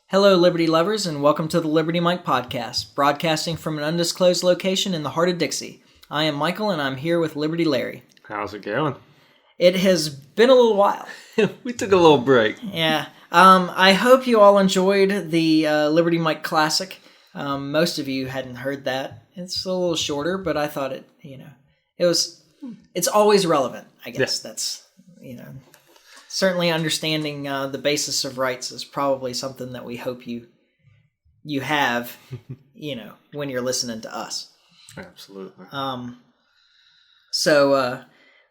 Hello, Liberty lovers, and welcome to the Liberty Mike podcast, broadcasting from an undisclosed location in the heart of Dixie. I am Michael, and I'm here with Liberty Larry. How's it going? It has been a little while. We took a little break. Yeah. I hope you all enjoyed the Liberty Mike Classic. Most of you hadn't heard that. It's a little shorter, but I thought it's always relevant, I guess. Yeah. That's, certainly understanding the basis of rights is probably something that we hope you have, when you're listening to us. Absolutely.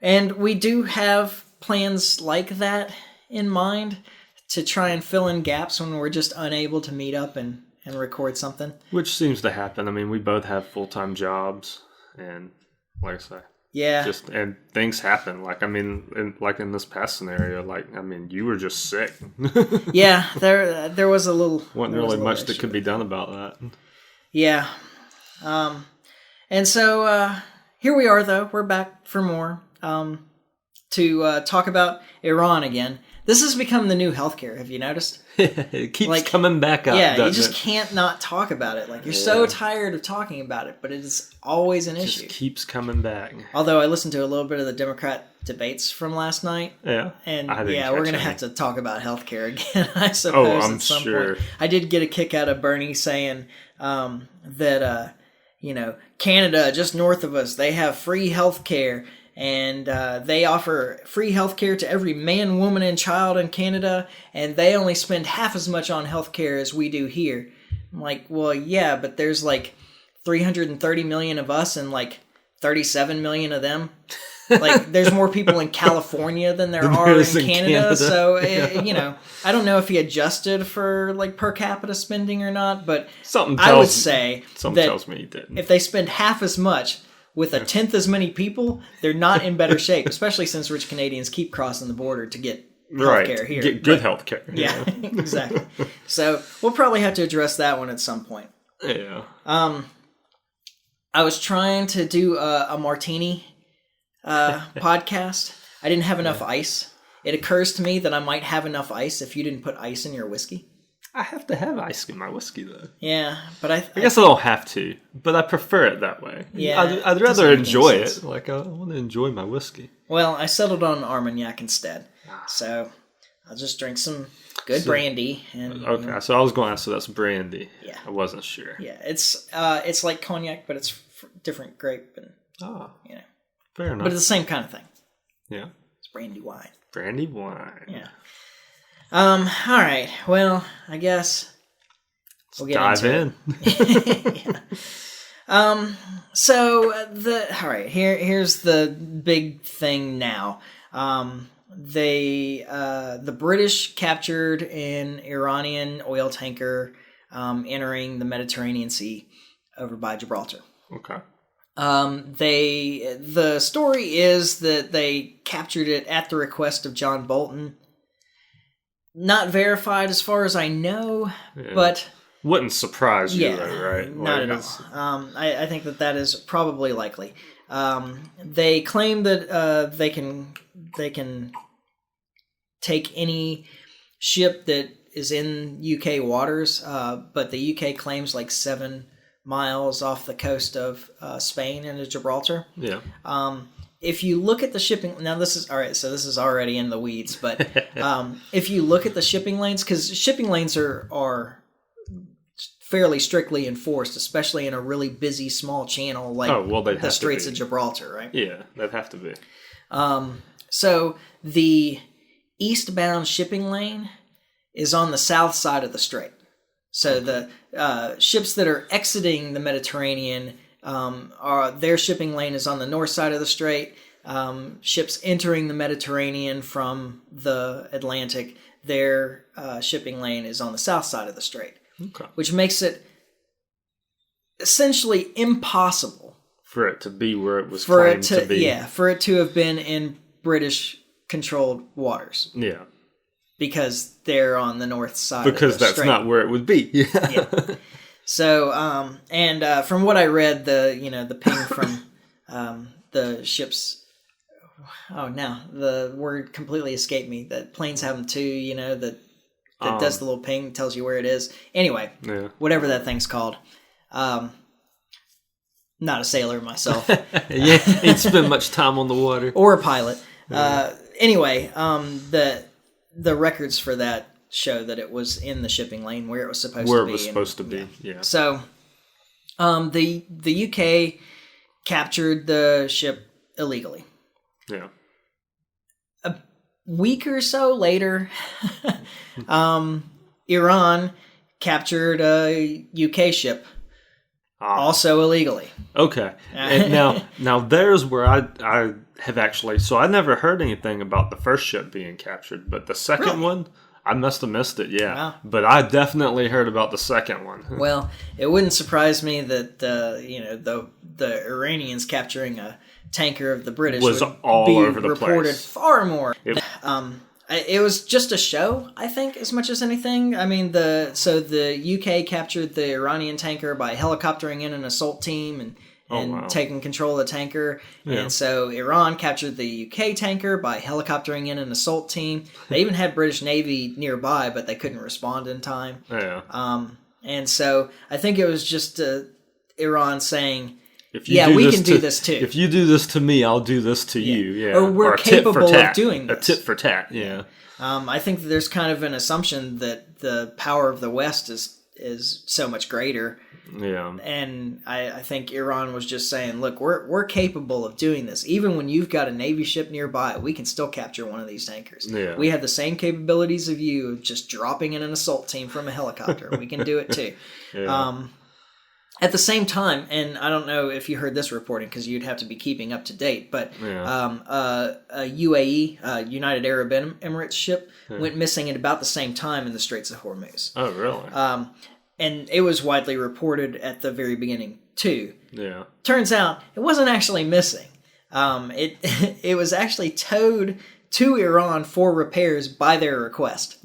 And we do have plans like that in mind to try and fill in gaps when we're just unable to meet up and record something. Which seems to happen. I mean, we both have full-time jobs, and like I say, yeah, and things happen. In this past scenario, you were just sick. Yeah, there was a little. Wasn't really much that could be done about that. Yeah, and so here we are. Though we're back for more to talk about Iran again. This has become the new healthcare. Have you noticed? It keeps coming back up. Yeah, you just can't not talk about it. You're so tired of talking about it, but it is always an issue. It just keeps coming back. Although I listened to a little bit of the Democrat debates from last night. Yeah. And we're going to have to talk about healthcare again, I suppose. Oh, I'm at some sure. point. I did get a kick out of Bernie saying that, Canada, just north of us, they have free healthcare. And they offer free healthcare to every man, woman, and child in Canada, and they only spend half as much on healthcare as we do here. I'm like, well, yeah, but there's 330 million of us and 37 million of them. There's more people in California than there are in Canada. So, I don't know if he adjusted for per capita spending or not, but I would say something tells me he didn't. If they spend half as much with a tenth as many people, they're not in better shape, especially since rich Canadians keep crossing the border to get healthcare here. Get good healthcare. Yeah, exactly. So we'll probably have to address that one at some point. Yeah. I was trying to do a martini podcast. I didn't have enough ice. It occurs to me that I might have enough ice if you didn't put ice in your whiskey. I have to have ice in my whiskey, though. Yeah, but I guess I don't have to, but I prefer it that way. Yeah, I'd rather enjoy it. I want to enjoy my whiskey. Well, I settled on Armagnac instead, so I'll just drink some good brandy. And okay, so I was going to ask, so that's brandy. Yeah, I wasn't sure. Yeah, it's like cognac, but it's different grape, and fair enough. But it's the same kind of thing. Yeah, it's brandy wine. Brandy wine. Yeah. All right. Well, I guess we'll get dive in. Yeah. Here's the big thing now. The British captured an Iranian oil tanker entering the Mediterranean Sea over by Gibraltar. Okay. The story is that they captured it at the request of John Bolton. Not verified as far as I know, but wouldn't surprise you, though, right? Not at all. I think that is probably likely. They claim that they can take any ship that is in UK waters, but the UK claims 7 miles off the coast of Spain into Gibraltar. Yeah. If you look at the shipping, now this is all right. So this is already in the weeds, but if you look at the shipping lanes, because shipping lanes are fairly strictly enforced, especially in a really busy small channel like the Straits of Gibraltar, right? Yeah, they'd have to be. So the eastbound shipping lane is on the south side of the strait. So the ships that are exiting the Mediterranean. Their shipping lane is on the north side of the strait. Ships entering the Mediterranean from the Atlantic, their shipping lane is on the south side of the strait, which makes it essentially impossible for it to be where it was claimed to be. Yeah, for it to have been in British-controlled waters. Yeah. Because they're on the north side of the Because that's strait. not where it would be. Yeah. So, from what I read, the ping from the ships. Oh, now the word completely escaped me. That planes have them too. That that does the little ping, tells you where it is. Anyway, whatever that thing's called. Not a sailor myself. Yeah, ain't spend much time on the water. Or a pilot. Anyway, the records for that show that it was in the shipping lane where it was supposed to be. Where it was supposed to be, yeah. So, the UK captured the ship illegally. Yeah. A week or so later, Iran captured a UK ship, also illegally. Okay. And now there's where I have actually... So I never heard anything about the first ship being captured, but the second one... I must have missed it, yeah. Wow. But I definitely heard about the second one. Well, it wouldn't surprise me that the Iranians capturing a tanker of the British was would all be over the reported place. Far more. It was just a show, I think, as much as anything. I mean, the UK captured the Iranian tanker by helicoptering in an assault team and taking control of the tanker. Yeah. And so Iran captured the UK tanker by helicoptering in an assault team. They even had British Navy nearby, but they couldn't respond in time. Yeah. And so I think it was just Iran saying, we can do this too. If you do this to me, I'll do this to you. Yeah. Or we're capable of doing this. A tit for tat, yeah. I think that there's kind of an assumption that the power of the West is so much greater. Yeah. And I think Iran was just saying, look, we're capable of doing this. Even when you've got a Navy ship nearby, we can still capture one of these tankers. Yeah. We have the same capabilities of you, just dropping in an assault team from a helicopter. We can do it too. Yeah. At the same time, and I don't know if you heard this reporting because you'd have to be keeping up to date, but a UAE, United Arab Emirates ship went missing at about the same time in the Straits of Hormuz. Oh, really? And it was widely reported at the very beginning, too. Yeah. Turns out, it wasn't actually missing. It was actually towed to Iran for repairs by their request.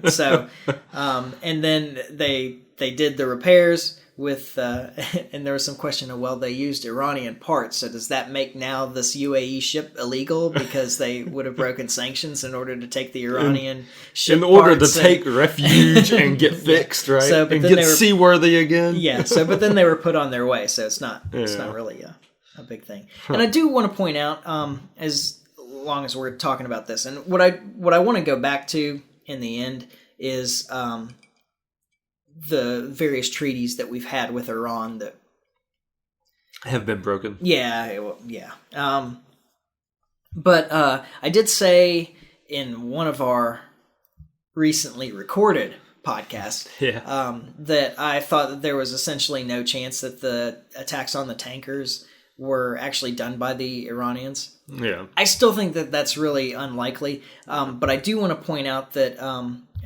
So, and then they did the repairs with, and there was some question of, they used Iranian parts, so does that make now this UAE ship illegal because they would have broken sanctions in order to take the Iranian ship in order parts to take refuge and get fixed, right? So, and get seaworthy again? Yeah, but then they were put on their way, so it's not really a big thing. And I do want to point out, as long as we're talking about this, and what I want to go back to in the end is the various treaties that we've had with Iran that have been broken. Yeah. But I did say in one of our recently recorded podcasts that I thought that there was essentially no chance that the attacks on the tankers were actually done by the Iranians. Yeah. I still think that that's really unlikely, but I do want to point out that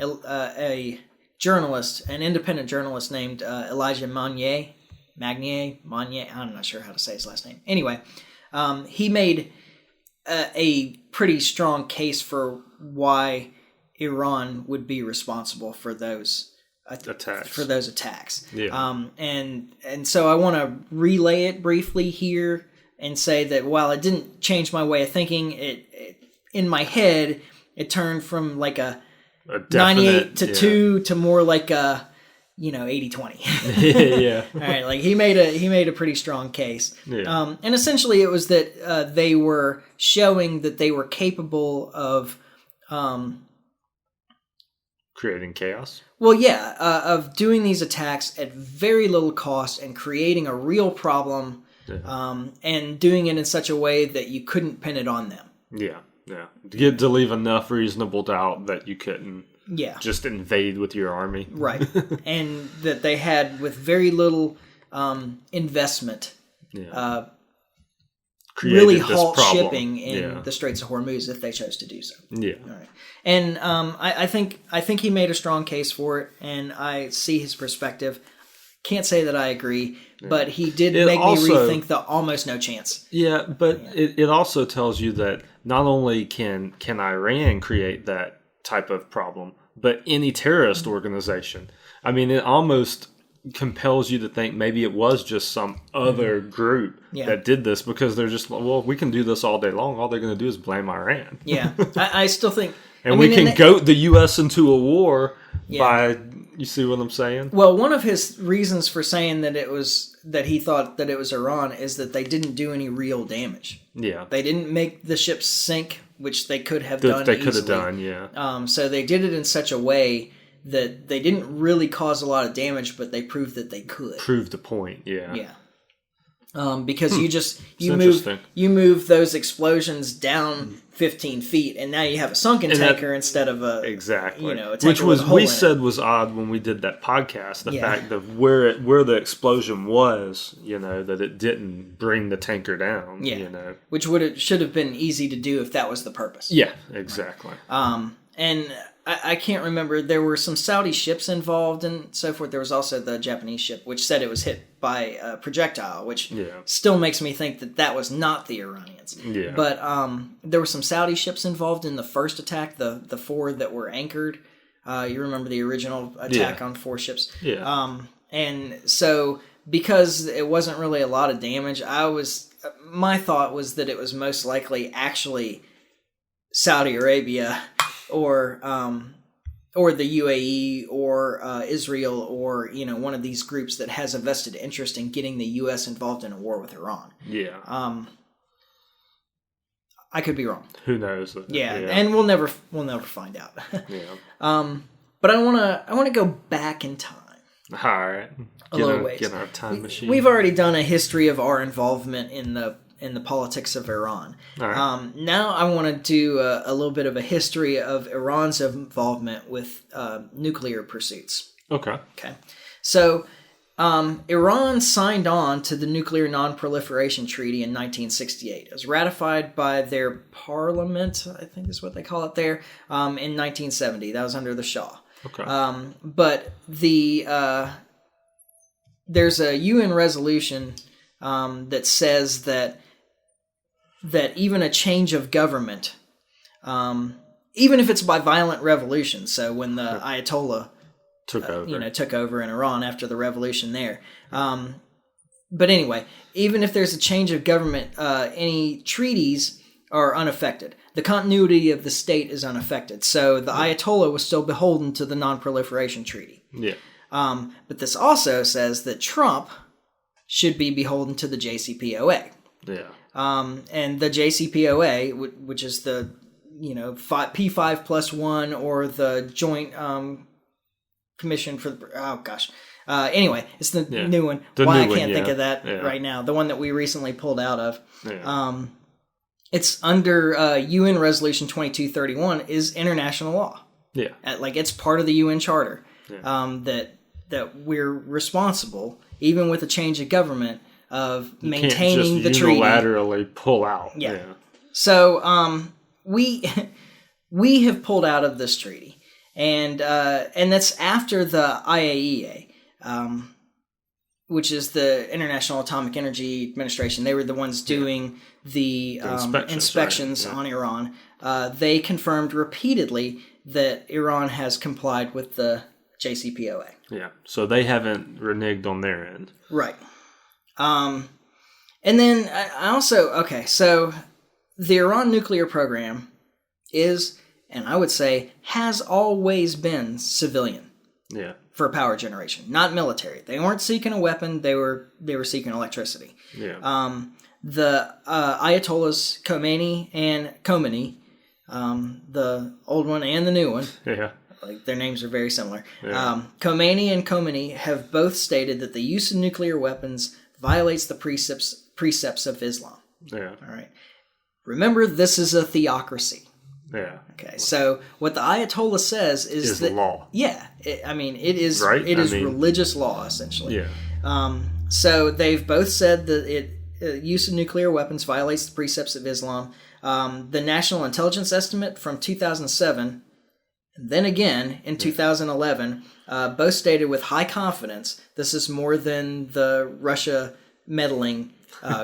a journalist, an independent journalist named Elijah Magnier, I'm not sure how to say his last name. Anyway, he made a pretty strong case for why Iran would be responsible for those attacks. Yeah. And so I want to relay it briefly here and say that while it didn't change my way of thinking, it in my head it turned from like a 98 to 2 to more like a 80-20. Yeah. All right, like he made a pretty strong case. Yeah. And essentially it was that they were showing that they were capable of creating chaos. Well, yeah, of doing these attacks at very little cost and creating a real problem, and doing it in such a way that you couldn't pin it on them. Yeah. Yeah. To leave enough reasonable doubt that you couldn't just invade with your army. Right. And that they had, with very little investment, really halt shipping in the Straits of Hormuz if they chose to do so. Yeah. All right. And I think he made a strong case for it, and I see his perspective. Can't say that I agree, but he did make me rethink the almost no chance. Yeah, but it also tells you that not only can Iran create that type of problem, but any terrorist organization. I mean, it almost compels you to think maybe it was just some other group that did this because they're just, we can do this all day long. All they're going to do is blame Iran. Yeah, I still think And I we mean, can goat the U.S. into a war by, you see what I'm saying? Well, one of his reasons for saying that he thought that it was Iran is that they didn't do any real damage. Yeah. They didn't make the ships sink, which they could have done. They could have done, yeah. So they did it in such a way that they didn't really cause a lot of damage, but they proved that they could. Proved the point, yeah. Yeah. Because you move those explosions down 15 feet, and now you have a sunken tanker instead of a a tanker which with a hole in it. said was odd when we did that podcast. The fact of where the explosion was, that it didn't bring the tanker down. Yeah, which should have been easy to do if that was the purpose. Yeah, exactly. And I can't remember. There were some Saudi ships involved and so forth. There was also the Japanese ship, which said it was hit by a projectile, which still makes me think that was not the Iranians. Yeah. But there were some Saudi ships involved in the first attack, the 4 that were anchored. You remember the original attack on 4 ships? Yeah. And so because it wasn't really a lot of damage, my thought was that it was most likely actually Saudi Arabia or the UAE or Israel or one of these groups that has a vested interest in getting the U.S. involved in a war with Iran. Yeah. I could be wrong. Who knows? Yeah, and we'll never find out. Yeah. But I wanna go back in time. All right. Get our time machine. We've already done a history of our involvement in the politics of Iran. All right. Now I want to do a little bit of a history of Iran's involvement with nuclear pursuits. Okay. So Iran signed on to the Nuclear Non-Proliferation Treaty in 1968. It was ratified by their parliament, I think is what they call it there, in 1970. That was under the Shah. Okay. But there's a UN resolution that says that even a change of government, even if it's by violent revolution, so when the Ayatollah took over in Iran after the revolution there. But anyway, even if there's a change of government, any treaties are unaffected. The continuity of the state is unaffected. So the Ayatollah was still beholden to the Non-Proliferation Treaty. Yeah. But this also says that Trump should be beholden to the JCPOA. Yeah. And the JCPOA, which is the P5+1 or the Joint Commission for anyway, it's the new one. I can't think of that right now. The one that we recently pulled out of. Yeah. It's under UN Resolution 2231 is international law. Yeah. It's part of the UN Charter. Yeah. That we're responsible, even with a change of government, of maintaining the treaty. Unilaterally pull out. Yeah. So we have pulled out of this treaty, and that's after the IAEA, which is the International Atomic Energy Administration. They were the ones doing the inspections on Iran. They confirmed repeatedly that Iran has complied with the JCPOA. Yeah, so they haven't reneged on their end. Right. And then I also, so the Iran nuclear program is, and I would say, has always been civilian. Yeah. For power generation, not military. They weren't seeking a weapon, they were seeking electricity. Yeah. The Ayatollahs Khomeini and Khomeini, the old one and the new one. Yeah. Their names are very similar. Yeah. Khomeini and Khomeini have both stated that the use of nuclear weapons violates the precepts of Islam. Yeah. All right. Remember, this is a theocracy. Yeah. Okay. So what the Ayatollah says is that law. Yeah. It is. Right? It is religious law essentially. Yeah. So they've both said that use of nuclear weapons violates the precepts of Islam. The National Intelligence Estimate from 2007. Then again, in 2011, both stated with high confidence, this is more than the Russia meddling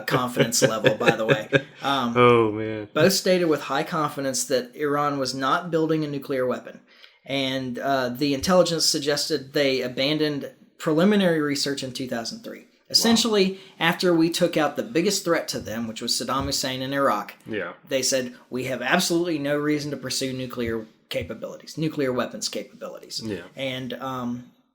confidence level, by the way. Oh, man. Both stated with high confidence that Iran was not building a nuclear weapon. And the intelligence suggested they abandoned preliminary research in 2003. Essentially, after we took out the biggest threat to them, which was Saddam Hussein in Iraq, yeah, they said, we have absolutely no reason to pursue nuclear capabilities, nuclear weapons capabilities. Yeah. And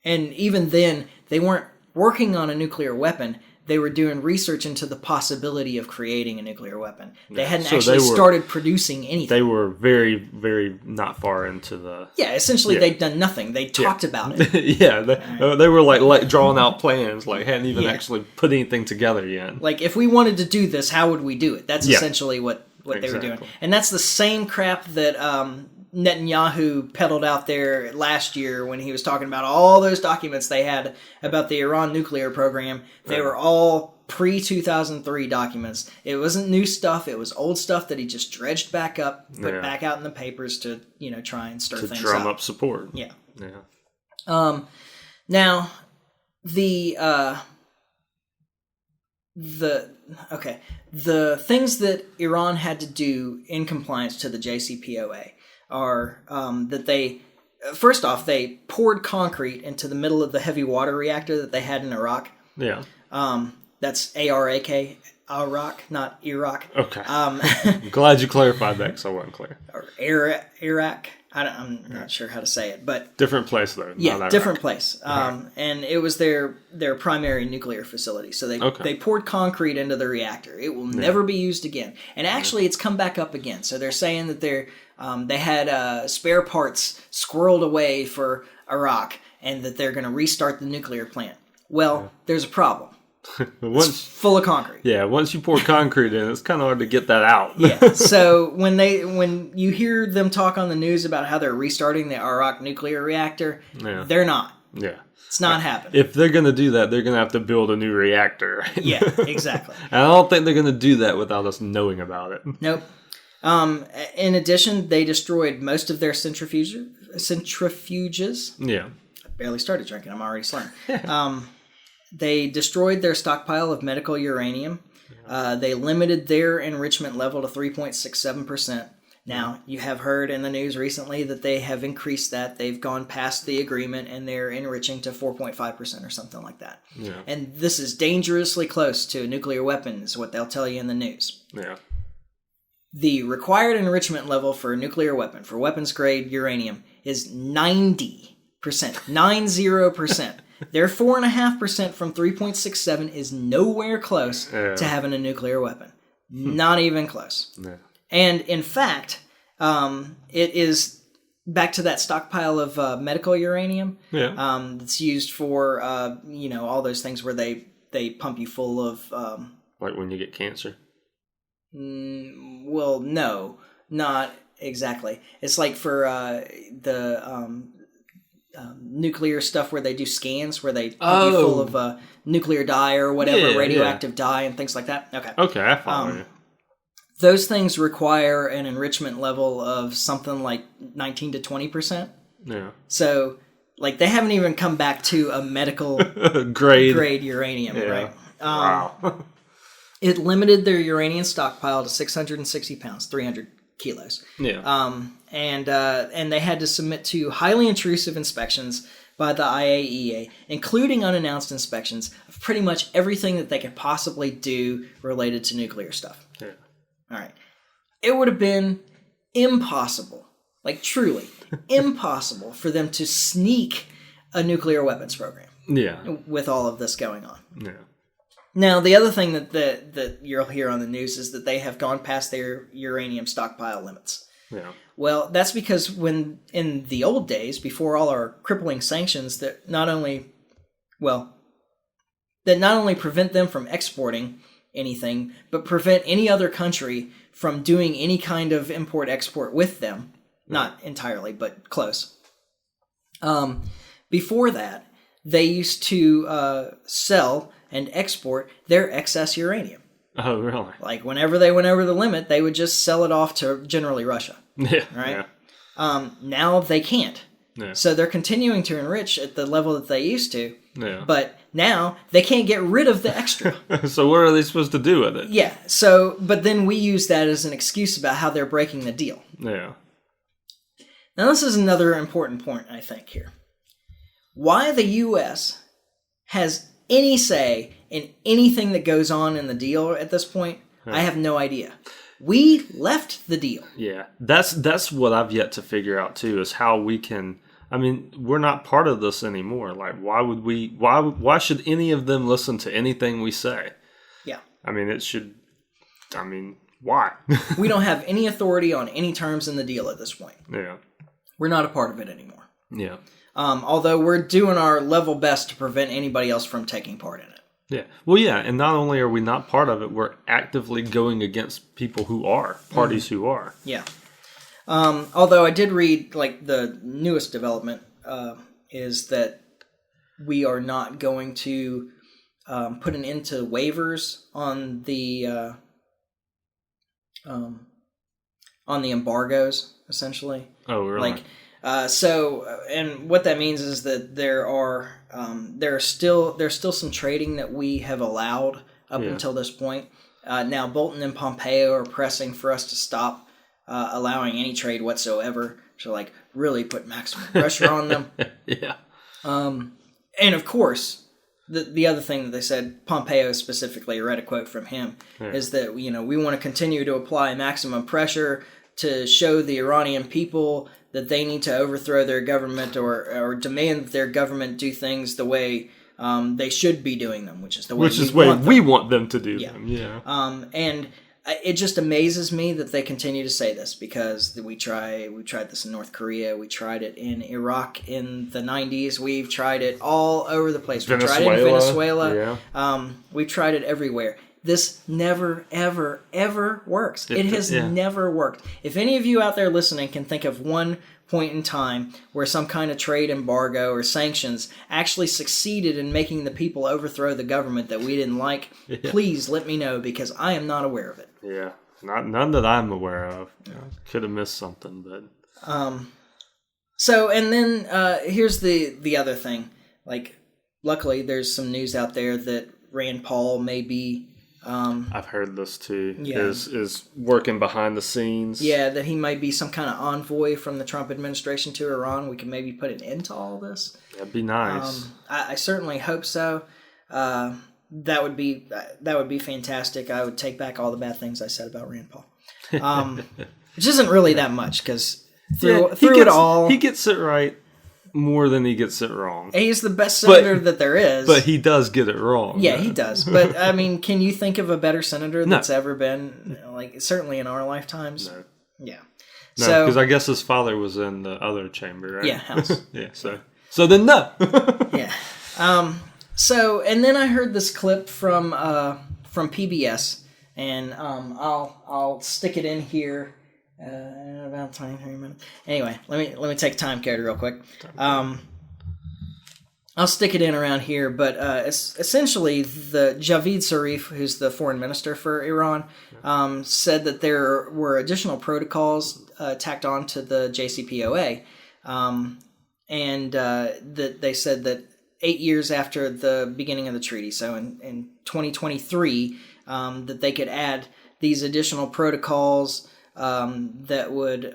even then, they weren't working on a nuclear weapon. They were doing research into the possibility of creating a nuclear weapon. They hadn't started producing anything. They were very, very not far into the... Yeah, essentially they'd done nothing. They talked about it. Yeah, they were like drawing out plans, like hadn't even actually put anything together yet. Like, if we wanted to do this, how would we do it? That's essentially what they were doing. And that's the same crap that Netanyahu peddled out there last year when he was talking about all those documents they had about the Iran nuclear program. They were all pre-2003 documents. It wasn't new stuff. It was old stuff that he just dredged back up, put back out in the papers to, try and stir things up. To drum up support. Yeah. Yeah. Now, the things that Iran had to do in compliance to the JCPOA are that they poured concrete into the middle of the heavy water reactor that they had in Iraq. Yeah. That's ARAK, Iraq, not Iraq. Okay. I'm glad you clarified that because I wasn't clear. Or Iraq. I'm not sure how to say it, but different place though. Yeah, different place. And it was their primary nuclear facility. So they poured concrete into the reactor. It will never be used again. And actually, it's come back up again. So they're saying that they had spare parts squirreled away for Iraq, and that they're going to restart the nuclear plant. Well, there's a problem. It's full of concrete. Yeah, once you pour concrete in, it's kind of hard to get that out. Yeah. So when you hear them talk on the news about how they're restarting the Iraq nuclear reactor, they're not. Yeah. It's not happening. If they're going to do that, they're going to have to build a new reactor. Yeah, exactly. And I don't think they're going to do that without us knowing about it. Nope. In addition, they destroyed most of their centrifuges. Yeah. I barely started drinking. I'm already slurring. They destroyed their stockpile of medical uranium. They limited their enrichment level to 3.67%. Now, you have heard in the news recently that they have increased that. They've gone past the agreement and they're enriching to 4.5% or something like that. Yeah. And this is dangerously close to a nuclear weapon, is what they'll tell you in the news. Yeah. The required enrichment level for a nuclear weapon, for weapons-grade uranium, is 90%. 90%. Their 4.5% from 3.67 is nowhere close to having a nuclear weapon. Not even close. Yeah. And in fact, it is back to that stockpile of medical uranium. Yeah. That's used for all those things where they pump you full of like when you get cancer. Well, no, not exactly. It's like for the nuclear stuff where they do scans, where they pump you full of nuclear dye or whatever, radioactive dye and things like that. Okay, I follow you. Those things require an enrichment level of something like 19 to 20%. Yeah. So, like, they haven't even come back to a medical grade uranium, right? Wow. It limited their uranium stockpile to 660 pounds, 300 kilos. Yeah. And they had to submit to highly intrusive inspections by the IAEA, including unannounced inspections of pretty much everything that they could possibly do related to nuclear stuff. Yeah. All right. It would have been impossible, like truly impossible, for them to sneak a nuclear weapons program. Yeah. With all of this going on. Yeah. Now, the other thing that you'll hear on the news is that they have gone past their uranium stockpile limits. Yeah. Well, that's because when in the old days, before all our crippling sanctions that not only prevent them from exporting anything, but prevent any other country from doing any kind of import-export with them. Not entirely, but close. Before that, they used to sell and export their excess uranium. Oh, really? Like, whenever they went over the limit, they would just sell it off to generally Russia. Yeah. Right? Yeah. Now they can't. Yeah. So they're continuing to enrich at the level that they used to. Yeah. But now they can't get rid of the extra. So what are they supposed to do with it? Yeah. So, but then we use that as an excuse about how they're breaking the deal. Yeah. Now, this is another important point, I think, here. Why the U.S. has any say in anything that goes on in the deal at this point, I have no idea. We left the deal. Yeah, that's what I've yet to figure out too, is how we can. I mean, we're not part of this anymore. Like, why would we? Why should any of them listen to anything we say? Yeah. I mean, it should. I mean, why? We don't have any authority on any terms in the deal at this point. Yeah. We're not a part of it anymore. Yeah. Although we're doing our level best to prevent anybody else from taking part in it. Yeah. Well, yeah, and not only are we not part of it, we're actively going against people who are, parties who are. Yeah. Although I did read, like, the newest development is that we are not going to put an end to waivers on the embargoes, essentially. Oh, really? Like, and what that means is that there's still some trading that we have allowed up until this point. Now Bolton and Pompeo are pressing for us to stop allowing any trade whatsoever, to like really put maximum pressure on them. Yeah. And of course, the other thing that they said, Pompeo specifically, I read a quote from him, is that, we want to continue to apply maximum pressure to show the Iranian people that they need to overthrow their government or demand that their government do things the way they should be doing them, which is the way we want them to do them. Yeah. And it just amazes me that they continue to say this, because we tried this in North Korea, we tried it in Iraq in the 90s, we've tried it all over the place. We tried it in Venezuela. Yeah. We've tried it everywhere. This never, ever, ever works. It has never worked. If any of you out there listening can think of one point in time where some kind of trade embargo or sanctions actually succeeded in making the people overthrow the government that we didn't like, please let me know, because I am not aware of it. Yeah, none that I'm aware of. Could have missed something, but So, and then here's the other thing. Like, luckily, there's some news out there that Rand Paul may be. I've heard this too. Yeah. Is working behind the scenes. Yeah, that he might be some kind of envoy from the Trump administration to Iran. We can maybe put an end to all this. That'd be nice. I certainly hope so. That would be fantastic. I would take back all the bad things I said about Rand Paul, which isn't really that much, because through it all, he gets it right more than he gets it wrong. He's the best senator that there is. But he does get it wrong. Yeah, he does. But, I mean, can you think of a better senator that's ever been, like, certainly in our lifetimes? No. Yeah. No, because I guess his father was in the other chamber, right? Yeah, House. Yeah, so then no. Yeah. So, and then I heard this clip from PBS, and I'll stick it in here. About 20-30 minutes. Anyway, let me take a time code real quick. I'll stick it in around here, but essentially, the Javad Zarif, who's the foreign minister for Iran, said that there were additional protocols tacked on to the JCPOA, and that they said that 8 years after the beginning of the treaty, so in 2023, that they could add these additional protocols that would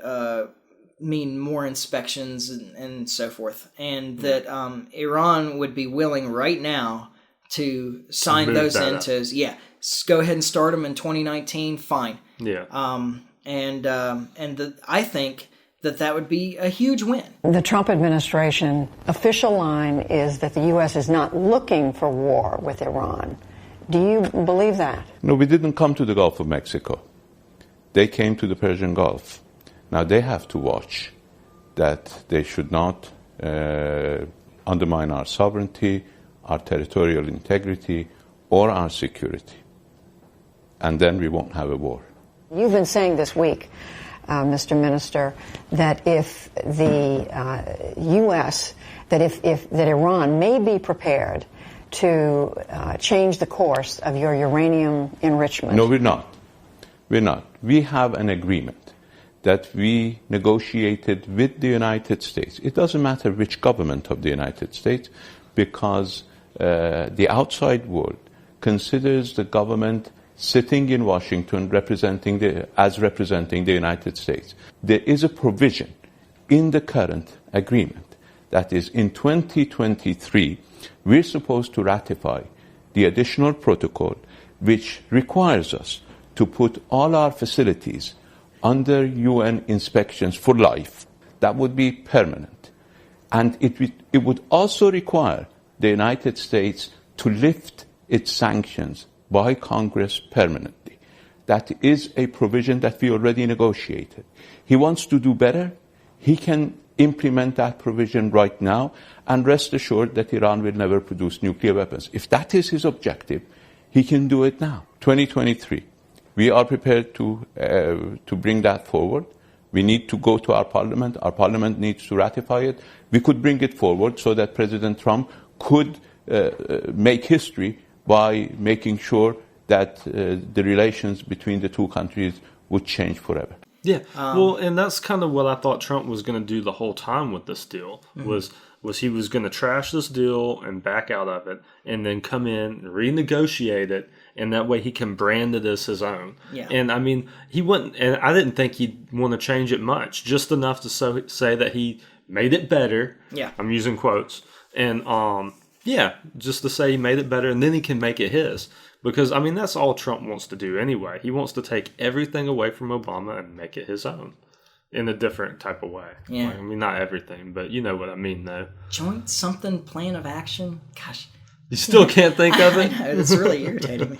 mean more inspections and so forth, and that Iran would be willing right now to sign those into. Yeah, go ahead and start them in 2019. Fine. Yeah. I think that would be a huge win. The Trump administration official line is that the U.S. is not looking for war with Iran. Do you believe that? No, we didn't come to the Gulf of Mexico. They came to the Persian Gulf. Now they have to watch that they should not undermine our sovereignty, our territorial integrity, or our security. And then we won't have a war. You've been saying this week, Mr. Minister, that if the U.S., that Iran may be prepared to change the course of your uranium enrichment. No, we're not. We're not. We have an agreement that we negotiated with the United States. It doesn't matter which government of the United States, because the outside world considers the government sitting in Washington representing the United States. There is a provision in the current agreement that is in 2023 we're supposed to ratify the additional protocol which requires us to put all our facilities under UN inspections for life. That would be permanent. And it would also require the United States to lift its sanctions by Congress permanently. That is a provision that we already negotiated. He wants to do better. He can implement that provision right now, and rest assured that Iran will never produce nuclear weapons. If that is his objective, he can do it now. 2023. We are prepared to bring that forward. We need to go to our parliament. Our parliament needs to ratify it. We could bring it forward so that President Trump could make history by making sure that the relations between the two countries would change forever. Yeah, well, and that's kind of what I thought Trump was going to do the whole time with this deal, was he was going to trash this deal and back out of it, and then come in, renegotiate it, and that way he can brand it as his own. Yeah. And I mean, he wouldn't, and I didn't think he'd want to change it much, just enough to say that he made it better. Yeah. I'm using quotes. And yeah, just to say he made it better, and then he can make it his. Because, I mean, that's all Trump wants to do anyway. He wants to take everything away from Obama and make it his own in a different type of way. Yeah. Like, I mean, not everything, but you know what I mean, though. Joint something plan of action? Gosh. You still can't think of it? I know, it's really irritating me.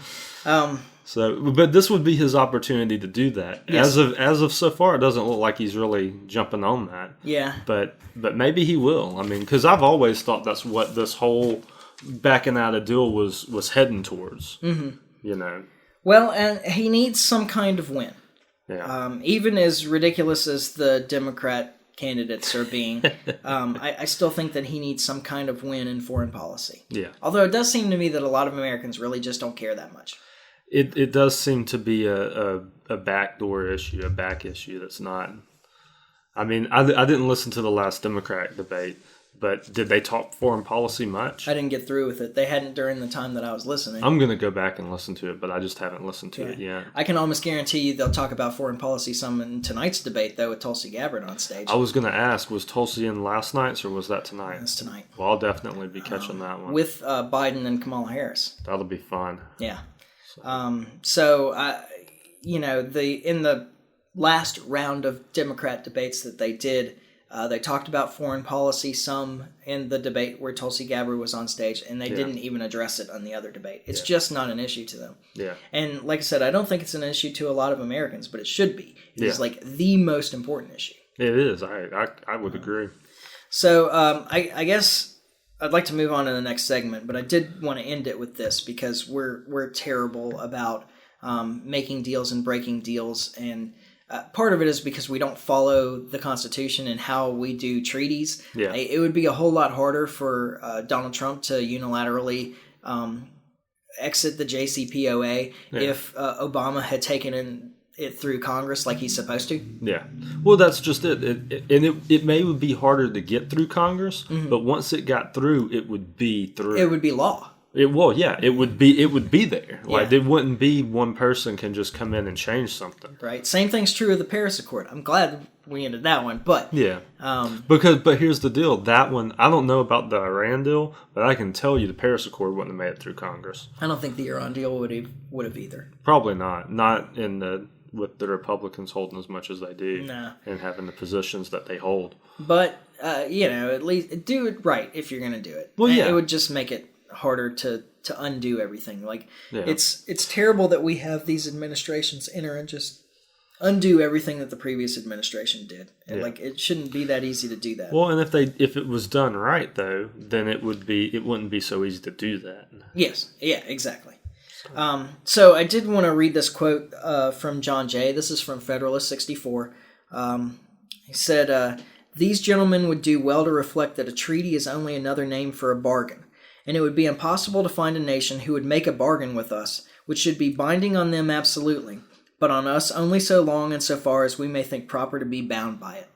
So, but this would be his opportunity to do that. Yes. As of so far, it doesn't look like he's really jumping on that. Yeah. But maybe he will. I mean, because I've always thought that's what this whole backing out a deal was heading towards. Mm-hmm. You know. Well, and he needs some kind of win. Yeah. Even as ridiculous as the Democrat candidates are being, I still think that he needs some kind of win in foreign policy. Yeah. Although it does seem to me that a lot of Americans really just don't care that much. It does seem to be a backdoor issue, a back issue that's not... I mean, I didn't listen to the last Democrat debate, but did they talk foreign policy much? I didn't get through with it. They hadn't during the time that I was listening. I'm going to go back and listen to it, but I just haven't listened to it yet. I can almost guarantee you they'll talk about foreign policy some in tonight's debate, though, with Tulsi Gabbard on stage. I was going to ask, was Tulsi in last night's or was that tonight? That's tonight. Well, I'll definitely be catching that one. With Biden and Kamala Harris. That'll be fun. Yeah. So, you know, in the last round of Democrat debates that they did, they talked about foreign policy some in the debate where Tulsi Gabbard was on stage, and they didn't even address it on the other debate. It's just not an issue to them. Yeah. And like I said, I don't think it's an issue to a lot of Americans, but it should be. It's like the most important issue. It is. I would agree. So I guess I'd like to move on to the next segment, but I did want to end it with this because we're terrible about making deals and breaking deals, and part of it is because we don't follow the Constitution and how we do treaties. Yeah. It would be a whole lot harder for Donald Trump to unilaterally exit the JCPOA if Obama had taken it through Congress like he's supposed to. Yeah. Well, that's just it. It may be harder to get through Congress, but once it got through, it would be through. It would be law. It would be there. Like it wouldn't be one person can just come in and change something. Right. Same thing's true of the Paris Accord. I'm glad we ended that one, but but here's the deal. That one, I don't know about the Iran deal, but I can tell you the Paris Accord wouldn't have made it through Congress. I don't think the Iran deal would have either. Probably not. Not with the Republicans holding as much as they do, and having the positions that they hold. But at least do it right if you're going to do it. Well, it would just make it harder to undo everything. Like it's terrible that we have these administrations enter and just undo everything that the previous administration did. And like it shouldn't be that easy to do that. Well, and if it was done right though, then it wouldn't be so easy to do that. Yes. Yeah, exactly. So I did want to read this quote from John Jay. This is from Federalist 64. He said, "These gentlemen would do well to reflect that a treaty is only another name for a bargain, and it would be impossible to find a nation who would make a bargain with us, which should be binding on them absolutely, but on us only so long and so far as we may think proper to be bound by it."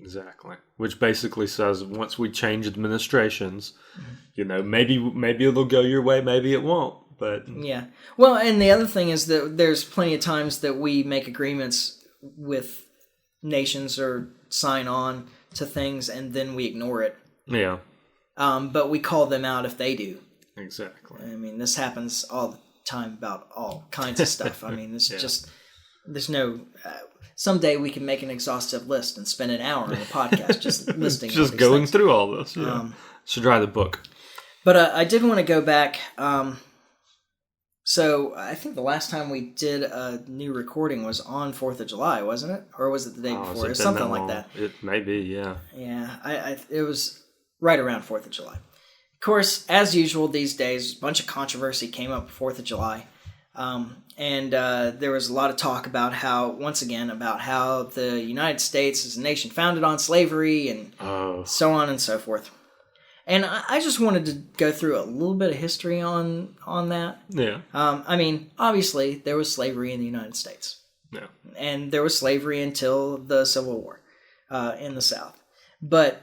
Exactly. Which basically says once we change administrations, maybe it'll go your way, maybe it won't. But yeah. Well, and the other thing is that there's plenty of times that we make agreements with nations or sign on to things and then we ignore it. Yeah. But we call them out if they do. Exactly. I mean, this happens all the time about all kinds of stuff. I mean, it's just, there's no, someday we can make an exhaustive list and spend an hour on the podcast just listing Just all these going things. through all this. Yeah. Should write a book. But I did want to go back. So I think the last time we did a new recording was on 4th of July, wasn't it? Or was it the day before? It was something like that. It may be, yeah. Yeah, it was right around 4th of July. Of course, as usual these days, a bunch of controversy came up 4th of July. And there was a lot of talk about how the United States is a nation founded on slavery and so on and so forth. And I just wanted to go through a little bit of history on that. Yeah. I mean, obviously, there was slavery in the United States. Yeah. And there was slavery until the Civil War in the South. But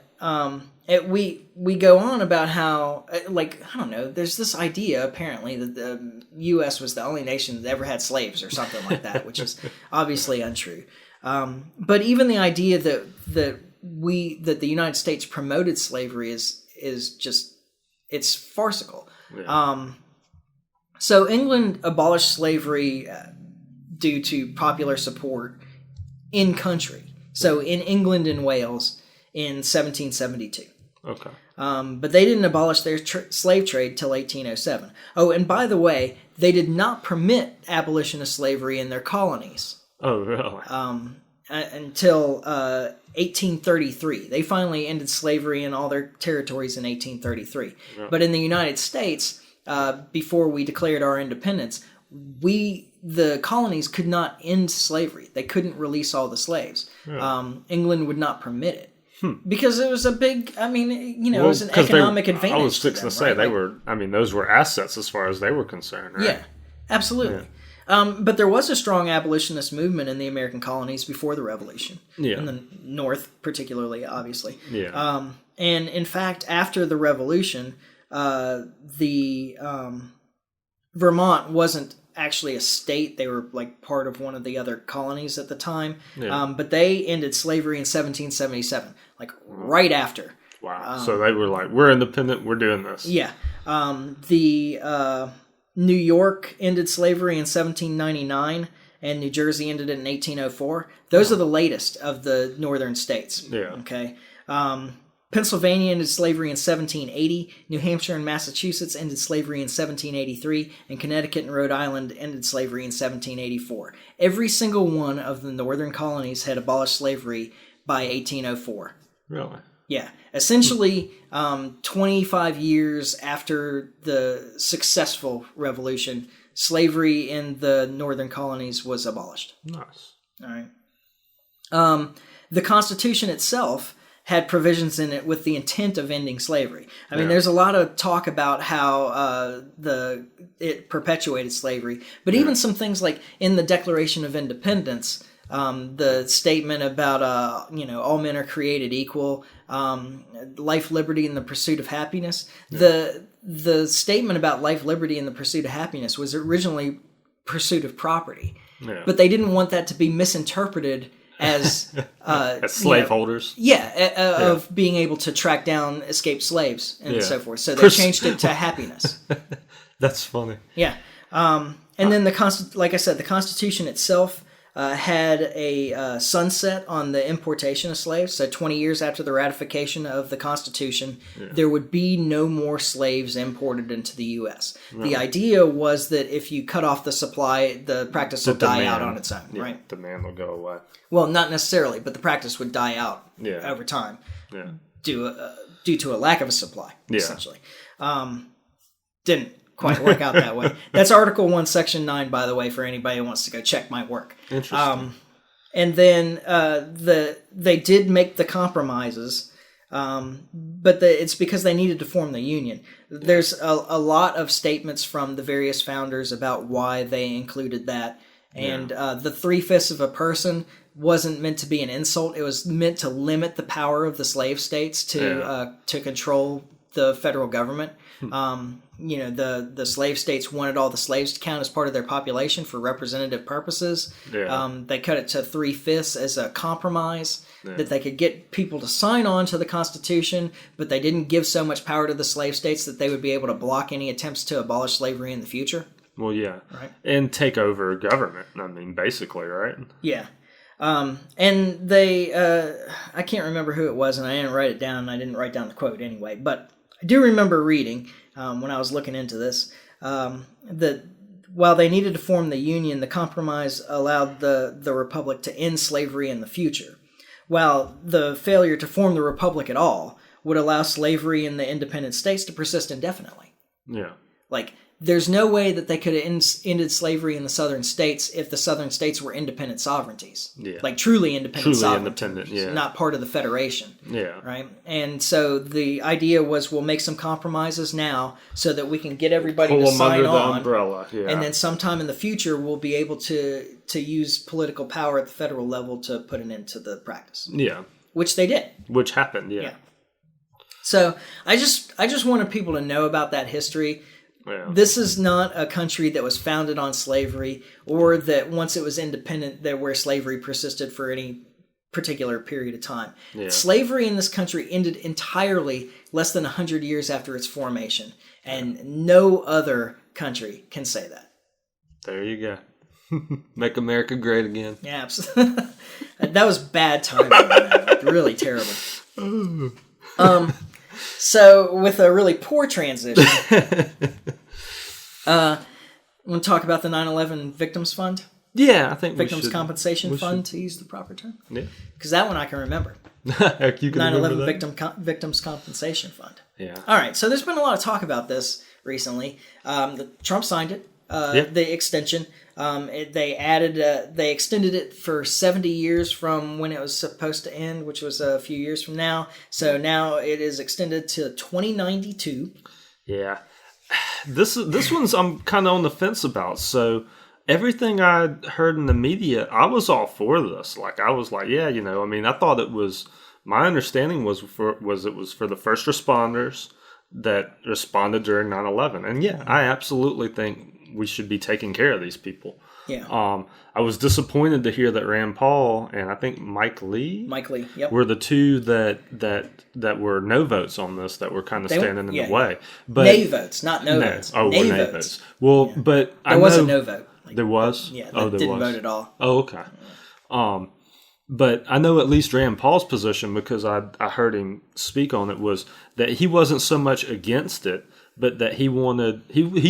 we go on about how, like, I don't know, there's this idea, apparently, that the U.S. was the only nation that ever had slaves or something like that, which is obviously untrue. But even the idea that the United States promoted slavery is just, it's farcical. Yeah. So England abolished slavery due to popular support in country. So in England and Wales in 1772. Okay. But they didn't abolish their slave trade till 1807. Oh, and by the way, they did not permit abolitionist slavery in their colonies. Oh, really? Until 1833. They finally ended slavery in all their territories in 1833. Yeah. But in the United States, before we declared our independence, the colonies could not end slavery. They couldn't release all the slaves. Yeah. England would not permit it. Because it was a big, it was an economic advantage. I was fixing to say, right? Those were assets as far as they were concerned, right? Yeah, absolutely. Yeah. But there was a strong abolitionist movement in the American colonies before the Revolution. Yeah. In the North, particularly, obviously. Yeah. And in fact, after the Revolution, Vermont wasn't actually a state. They were like part of one of the other colonies at the time. Yeah. But they ended slavery in 1777, like right after. Wow. So they were like, we're independent, we're doing this. Yeah. New York ended slavery in 1799, and New Jersey ended it in 1804. Those are the latest of the northern states. Yeah. Okay. Pennsylvania ended slavery in 1780. New Hampshire and Massachusetts ended slavery in 1783, and Connecticut and Rhode Island ended slavery in 1784. Every single one of the northern colonies had abolished slavery by 1804. Really? Yeah. Essentially, 25 years after the successful revolution, slavery in the northern colonies was abolished. Nice. All right. The Constitution itself had provisions in it with the intent of ending slavery. I mean, there's a lot of talk about how it perpetuated slavery, but even some things like in the Declaration of Independence, the statement about all men are created equal, life, liberty, and the pursuit of happiness. Yeah. The statement about life, liberty, and the pursuit of happiness was originally pursuit of property, but they didn't want that to be misinterpreted as slaveholders. Of being able to track down escaped slaves and so forth. So they changed it to happiness. That's funny. Yeah. And then like I said, the Constitution itself had a sunset on the importation of slaves. So 20 years after the ratification of the Constitution, there would be no more slaves imported into the U.S. Right. The idea was that if you cut off the supply, the practice will die out on its own. Yeah, right? Demand will go away. Well, not necessarily, but the practice would die out over time due to a lack of a supply, essentially. Didn't quite work out that way. That's Article 1, Section 9, by the way, for anybody who wants to go check my work. Interesting. And then they did make the compromises, but it's because they needed to form the Union. There's a lot of statements from the various founders about why they included that. And the 3/5 of a person wasn't meant to be an insult. It was meant to limit the power of the slave states to control the federal government. The slave states wanted all the slaves to count as part of their population for representative purposes. They cut it to 3/5 as a compromise that they could get people to sign on to the Constitution, but they didn't give so much power to the slave states that they would be able to block any attempts to abolish slavery in the future. Well, yeah. Right. And take over government. I mean, basically, right? Yeah. And they, I can't remember who it was, and I didn't write it down, and I didn't write down the quote anyway, but I do remember reading, when I was looking into this, that while they needed to form the Union, the compromise allowed the Republic to end slavery in the future, while the failure to form the Republic at all would allow slavery in the independent states to persist indefinitely. Yeah. Like, there's no way that they could have ended slavery in the southern states if the southern states were independent sovereignties. Yeah. Like, truly independent Truly sovereignties. independent, yeah. Not part of the Federation. Yeah. Right? And so the idea was, we'll make some compromises now so that we can get everybody Pull to them sign under the on. umbrella, yeah. And then sometime in the future, we'll be able to use political power at the federal level to put an end to the practice. Yeah. Which they did. Which happened, yeah. Yeah. So I just wanted people to know about that history. Yeah. This is not a country that was founded on slavery, or that once it was independent, that where slavery persisted for any particular period of time. Yeah. Slavery in this country ended entirely less than 100 years after its formation, and no other country can say that. There you go. Make America great again. Yeah, absolutely. That was bad timing. Man. Really terrible. So, with a really poor transition, I want to talk about the 9/11 Victims Fund? Yeah, I think Victims we should. Compensation Fund, to use the proper term? Yeah. Because that one I can remember. Heck, you can 9/11 remember that? Victims Compensation Fund. Yeah. All right, so there's been a lot of talk about this recently. Trump signed it, the extension. They extended it for 70 years from when it was supposed to end, which was a few years from now. So now it is extended to 2092. Yeah. This one's I'm kind of on the fence about. So everything I heard in the media, I was all for this. Like, I was like, yeah, I mean, I thought it was, my understanding was it was for the first responders that responded during 9/11. And yeah, I absolutely think we should be taking care of these people. Yeah. I was disappointed to hear that Rand Paul and I think Mike Lee Yep. were the two that were no votes on this, that were kind of standing in the way. But nay votes, not no votes. Oh, nay nay votes. votes. Well, but There was a no vote. Like, there was? Yeah, oh, there didn't was. vote at all. Oh, okay. But I know at least Rand Paul's position, because I heard him speak on it, was that he wasn't so much against it, but that he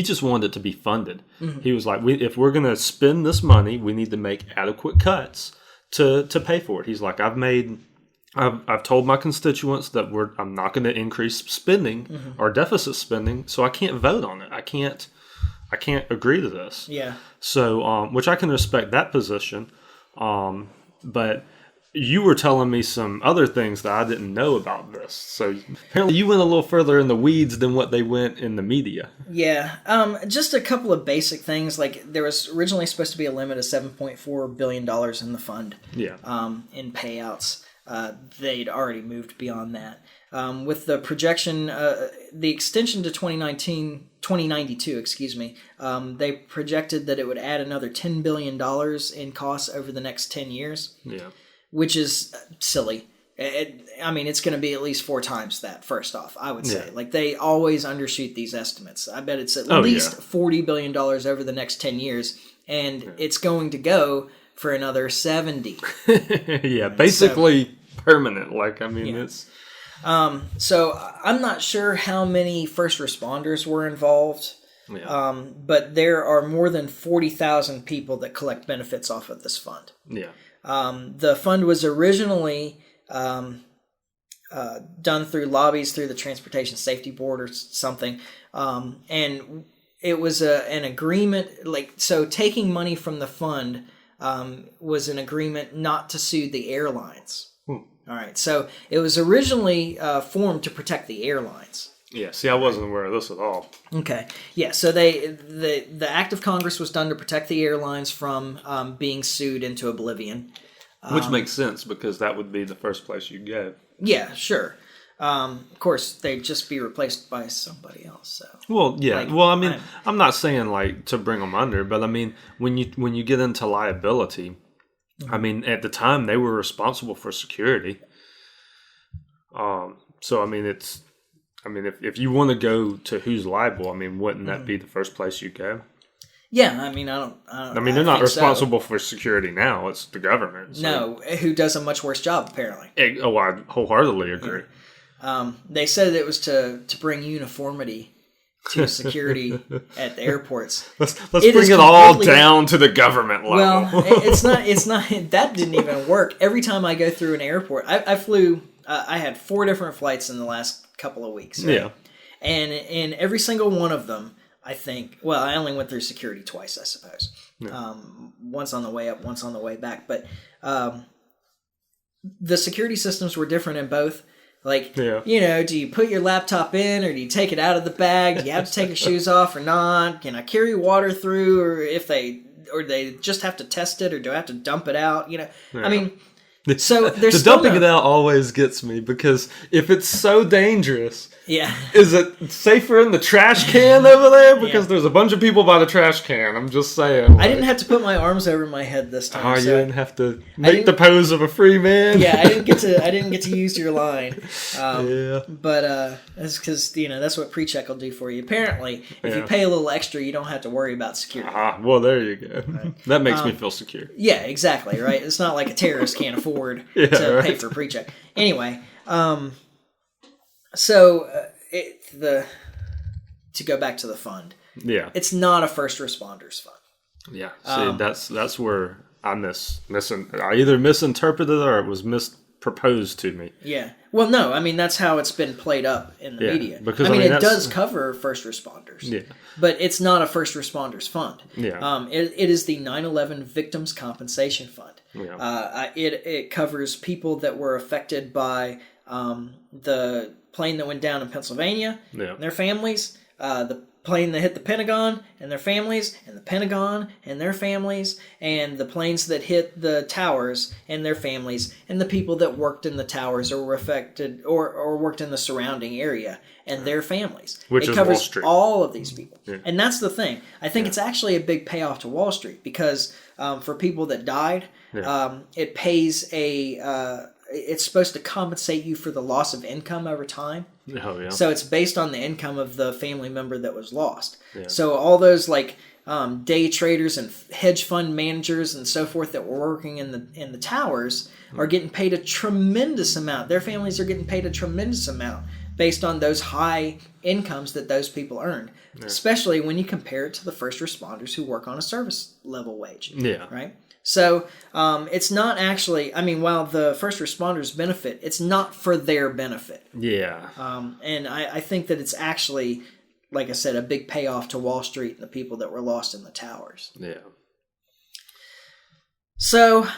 just wanted it to be funded. Mm-hmm. He was like, if we're going to spend this money, we need to make adequate cuts to pay for it. He's like, I've told my constituents that I'm not going to increase spending or deficit spending, so I can't vote on it. I can't agree to this. Yeah. So, which I can respect that position. But you were telling me some other things that I didn't know about this. So apparently you went a little further in the weeds than what they went in the media. Yeah. Just a couple of basic things. Like, there was originally supposed to be a limit of $7.4 billion in the fund. Yeah. In payouts. They'd already moved beyond that. With the projection, the extension to 2092, they projected that it would add another $10 billion in costs over the next 10 years. Yeah. Which is silly. It's going to be at least 4 times that, first off, I would say. Yeah. Like, they always undershoot these estimates. I bet it's at least $40 billion over the next 10 years, and it's going to go for another 70. Yeah, basically permanent. Like, it's... So I'm not sure how many first responders were involved, but there are more than 40,000 people that collect benefits off of this fund. Yeah. The fund was originally done through lobbies through the Transportation Safety Board or something, and it was an agreement. So taking money from the fund was an agreement not to sue the airlines. All right, so it was originally formed to protect the airlines. Yeah, see, I wasn't aware of this at all. Okay, yeah, so the act of Congress was done to protect the airlines from being sued into oblivion. Which makes sense, because that would be the first place you'd go. Yeah, sure. Of course, they'd just be replaced by somebody else. So. Well, yeah. I'm not saying to bring them under, but when you get into liability. Mm-hmm. At the time they were responsible for security. If you want to go to who's liable, wouldn't that be the first place you go? Yeah, I mean, I don't. I mean, they're not responsible for security now. It's the government. So. No, who does a much worse job, apparently. I wholeheartedly agree. They said it was to bring uniformity to security at the airports. Let's bring it all down to the government level. Well, it's not. That didn't even work. Every time I go through an airport, I flew. I had 4 different flights in the last couple of weeks. Right? Yeah, and in every single one of them, I think, well, I only went through security twice, I suppose. Yeah. Once on the way up, once on the way back. But the security systems were different in both. Like, do you put your laptop in or do you take it out of the bag? Do you have to take your shoes off or not? Can I carry water through? Or they just have to test it, or do I have to dump it out? I mean... So there's the dumping it out always gets me, because if it's so dangerous, is it safer in the trash can over there? Because there's a bunch of people by the trash can. I'm just saying. I didn't have to put my arms over my head this time. Oh, you didn't have to make the pose of a free man. Yeah, I didn't get to use your line. But that's because that's what PreCheck will do for you. Apparently, if you pay a little extra, you don't have to worry about security. Well, there you go. Right. That makes me feel secure. Yeah, exactly. Right. It's not like a terrorist can't afford to pay for PreCheck. Anyway, to go back to the fund. Yeah, it's not a first responders fund. Yeah, see, that's where I I either misinterpreted it or it was misproposed to me. Yeah, well, no, I mean that's how it's been played up in the media. Because it does cover first responders. Yeah, but it's not a first responders fund. Yeah, it is the 9/11 Victims Compensation Fund. Yeah. It covers people that were affected by the plane that went down in Pennsylvania and their families, the plane that hit the Pentagon and their families, and the Pentagon and their families, and the planes that hit the towers and their families, and the people that worked in the towers or were affected or worked in the surrounding area and their families. Which it covers all of these people. Yeah. And that's the thing. I think it's actually a big payoff to Wall Street, because for people that died, it pays it's supposed to compensate you for the loss of income over time. Oh, yeah. So it's based on the income of the family member that was lost. Yeah. So all those day traders and hedge fund managers and so forth that were working in the towers are getting paid a tremendous amount. Their families are getting paid a tremendous amount based on those high incomes that those people earned, especially when you compare it to the first responders who work on a service level wage. Yeah. Right? So it's not actually, while the first responders benefit, it's not for their benefit. Yeah. And I think that it's actually, like I said, a big payoff to Wall Street and the people that were lost in the towers. Yeah. So,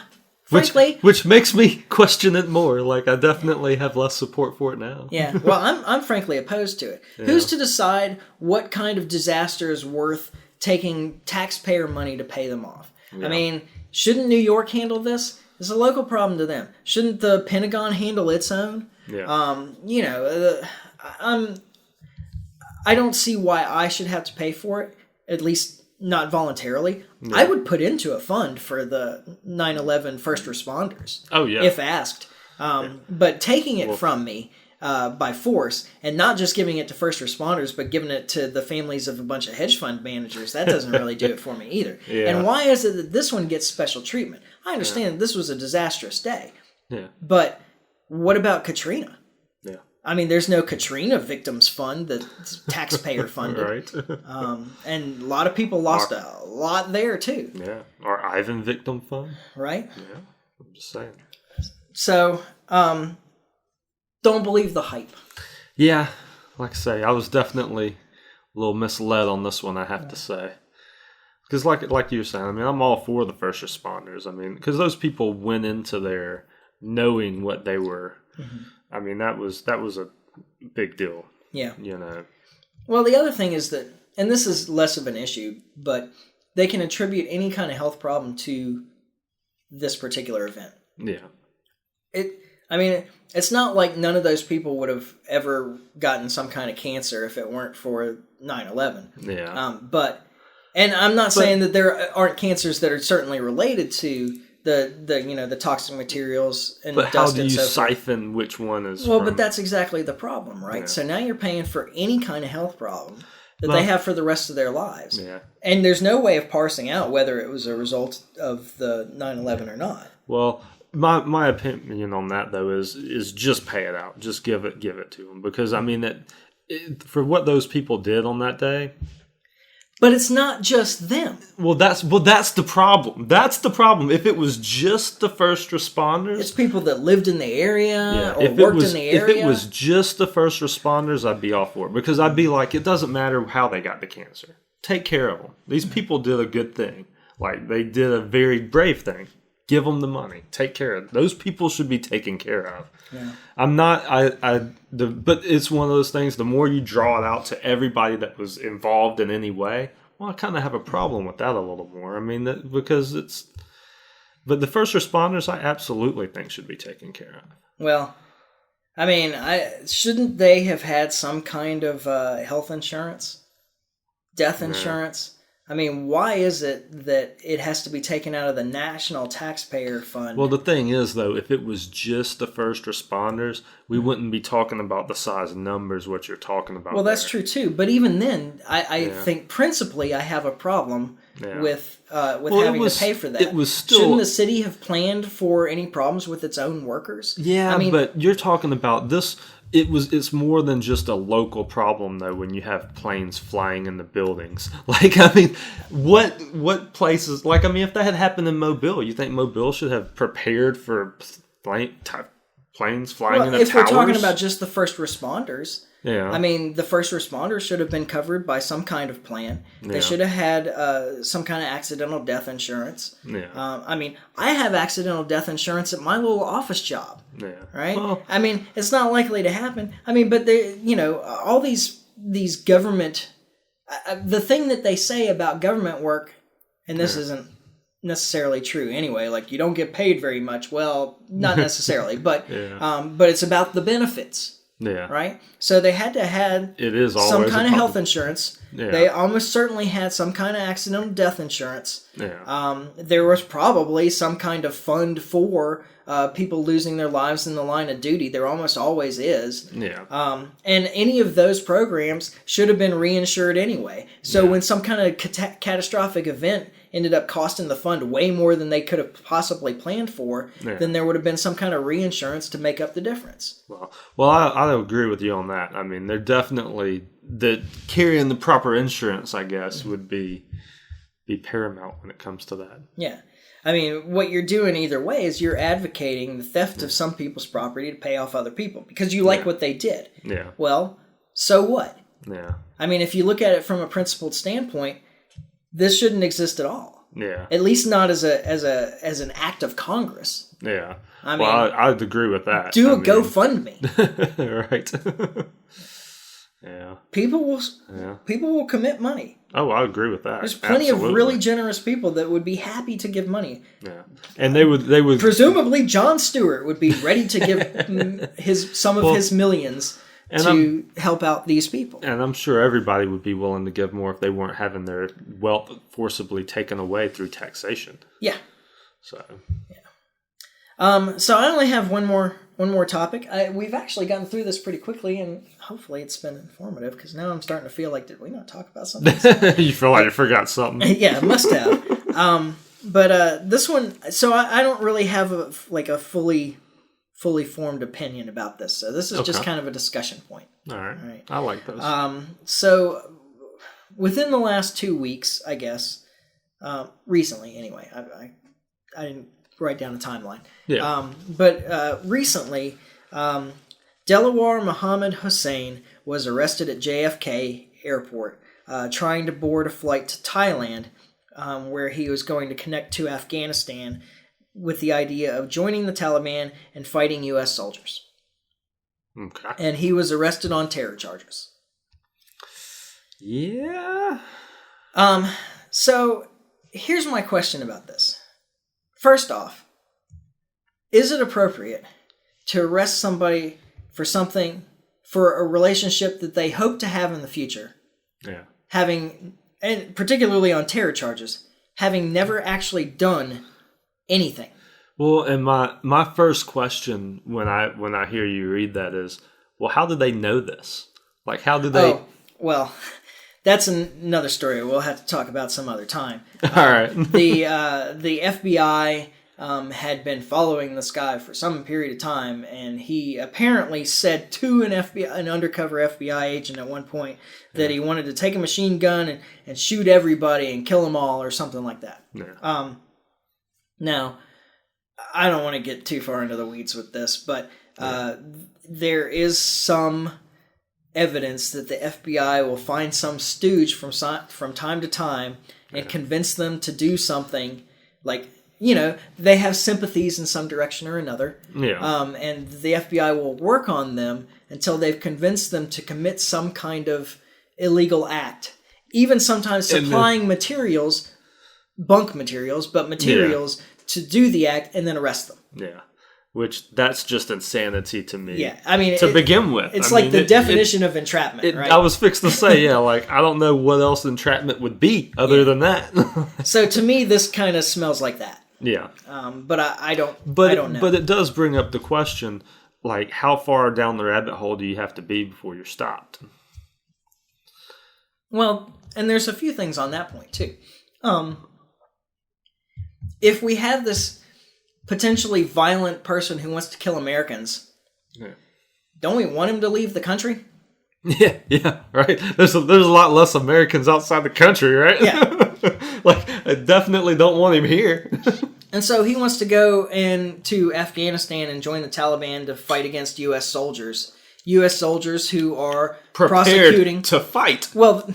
frankly... Which makes me question it more. I definitely have less support for it now. Yeah. Well, I'm frankly opposed to it. Yeah. Who's to decide what kind of disaster is worth taking taxpayer money to pay them off? Yeah. Shouldn't New York handle this? It's a local problem to them. Shouldn't the Pentagon handle its own? Yeah. I don't see why I should have to pay for it, at least not voluntarily. Yeah. I would put into a fund for the 9/11 first responders. Oh, yeah. If asked. But taking it from me by force, and not just giving it to first responders, but giving it to the families of a bunch of hedge fund managers, that doesn't really do it for me either. Yeah. And why is it that this one gets special treatment? I understand that this was a disastrous day. Yeah. But what about Katrina? Yeah. There's no Katrina Victims Fund that's taxpayer funded. Right. And a lot of people lost a lot there too. Yeah. Our Ivan Victim Fund. Right. Yeah. I'm just saying. So, don't believe the hype. Yeah, like I say, I was definitely a little misled on this one, I have to say. Because like you were saying, I'm all for the first responders. Because those people went into there knowing what they were. Mm-hmm. That was a big deal. Yeah. Well, the other thing is that, and this is less of an issue, but they can attribute any kind of health problem to this particular event. Yeah. It's not like none of those people would have ever gotten some kind of cancer if it weren't for 9/11. Yeah. And I'm not saying that there aren't cancers that are certainly related to the toxic materials and dust and so forth. But how do you siphon which one is Well, but that's exactly the problem, right? Yeah. So now you're paying for any kind of health problem. that they have for the rest of their lives. Yeah. And there's no way of parsing out whether it was a result of the 9/11 or not. Well, my opinion on that though is just pay it out, just give it to them, because I mean for what those people did on that day. But it's not just them. Well, that's the problem. That's the problem. If it was just the first responders, It's people that lived in the area or if worked in the area. If it was just the first responders, I'd be all for it, because I'd be like, it doesn't matter how they got the cancer. Take care of them. These people did a good thing. Like, they did a very brave thing. Give them the money. Take care of them. Those people should be taken care of. Yeah. But it's one of those things, the more you draw it out to everybody that was involved in any way, well, I kind of have a problem with that a little more. I mean, but the first responders, I absolutely think should be taken care of. Well, I mean, shouldn't they have had some kind of health insurance? Death insurance? I mean, why is it that it has to be taken out of the national taxpayer fund? Well, the thing is, though, if it was just the first responders, we wouldn't be talking about the size numbers, what you're talking about. Well, that's true, too. But even then, I think principally I have a problem with having to pay for that. It was still, shouldn't the city have planned for any problems with its own workers? Yeah, I mean, but you're talking about this. It's more than just a local problem, though, when you have planes flying in the buildings. Like, I mean, what places, like, I mean, if that had happened in Mobile, you think Mobile should have prepared for planes flying in the towers? If we're talking about just the first responders, yeah. I mean, the first responders should have been covered by some kind of plan. They should have had some kind of accidental death insurance. Yeah. I mean, I have accidental death insurance at my little office job. Yeah. Right? Well, I mean, it's not likely to happen. I mean, but all these government, the thing that they say about government work, and this isn't necessarily true anyway, like you don't get paid very much. Well, not necessarily, but it's about the benefits. Yeah. Right? So they had to have some kind of health insurance. Yeah. They almost certainly had some kind of accidental death insurance. Yeah. There was probably some kind of fund for people losing their lives in the line of duty. There almost always is. Yeah. And any of those programs should have been reinsured anyway. So when some kind of catastrophic event ended up costing the fund way more than they could have possibly planned for, then there would have been some kind of reinsurance to make up the difference. Well, I agree with you on that. I mean, they're definitely carrying the proper insurance, I guess, would be paramount when it comes to that. Yeah. I mean, what you're doing either way is you're advocating the theft of some people's property to pay off other people because you like what they did. Yeah. Well, so what? Yeah. I mean, if you look at it from a principled standpoint, this shouldn't exist at all. Yeah. At least not as an act of Congress. Yeah. I mean, I'd agree with that. Do a GoFundMe. Right. Yeah. People will commit money. Oh, I agree with that. There's plenty of really generous people that would be happy to give money. Yeah. And they would presumably Jon Stewart would be ready to give some of his millions to help out these people. And I'm sure everybody would be willing to give more if they weren't having their wealth forcibly taken away through taxation. Yeah. So. Yeah. So I only have one more topic. We've actually gotten through this pretty quickly, and hopefully it's been informative, because now I'm starting to feel like, did we not talk about something? You feel like you forgot something. Yeah, must have. But this one, so I don't really have a fully formed opinion about this. So this is just kind of a discussion point. All right. I like those. So within the last 2 weeks, I guess, recently anyway, I didn't write down a timeline. Yeah. But recently, Delawar Mohammed Hussein was arrested at JFK Airport trying to board a flight to Thailand where he was going to connect to Afghanistan with the idea of joining the Taliban and fighting U.S. soldiers. Okay. And he was arrested on terror charges. Yeah. So here's my question about this. First off, is it appropriate to arrest somebody for a relationship that they hope to have in the future? Yeah. And particularly on terror charges, having never actually done anything. Well, and my first question when I hear you read that is, well, how did they know this? Like, how did they? Oh, well, that's another story we'll have to talk about some other time. All right. The FBI had been following this guy for some period of time, and he apparently said to an undercover FBI agent at one point that he wanted to take a machine gun and shoot everybody and kill them all or something like that. Yeah. Now, I don't want to get too far into the weeds with this, but there is some evidence that the FBI will find some stooge from time to time and convince them to do something. Like, they have sympathies in some direction or another. Yeah. And the FBI will work on them until they've convinced them to commit some kind of illegal act. Even sometimes supplying materials, bunk materials, but materials to do the act and then arrest them. Yeah. Which, that's just insanity to me. Yeah, I mean... To begin with. It's the definition of entrapment, right? I was fixed to say, I don't know what else entrapment would be other than that. So to me, this kind of smells like that. Yeah. But I don't know. But it does bring up the question, how far down the rabbit hole do you have to be before you're stopped? Well, and there's a few things on that point, too. If we have this potentially violent person who wants to kill Americans, don't we want him to leave the country? Yeah, right. There's a lot less Americans outside the country, right? Yeah. I definitely don't want him here. And so he wants to go into Afghanistan and join the Taliban to fight against U.S. soldiers. U.S. soldiers who are prosecuting to fight. Well,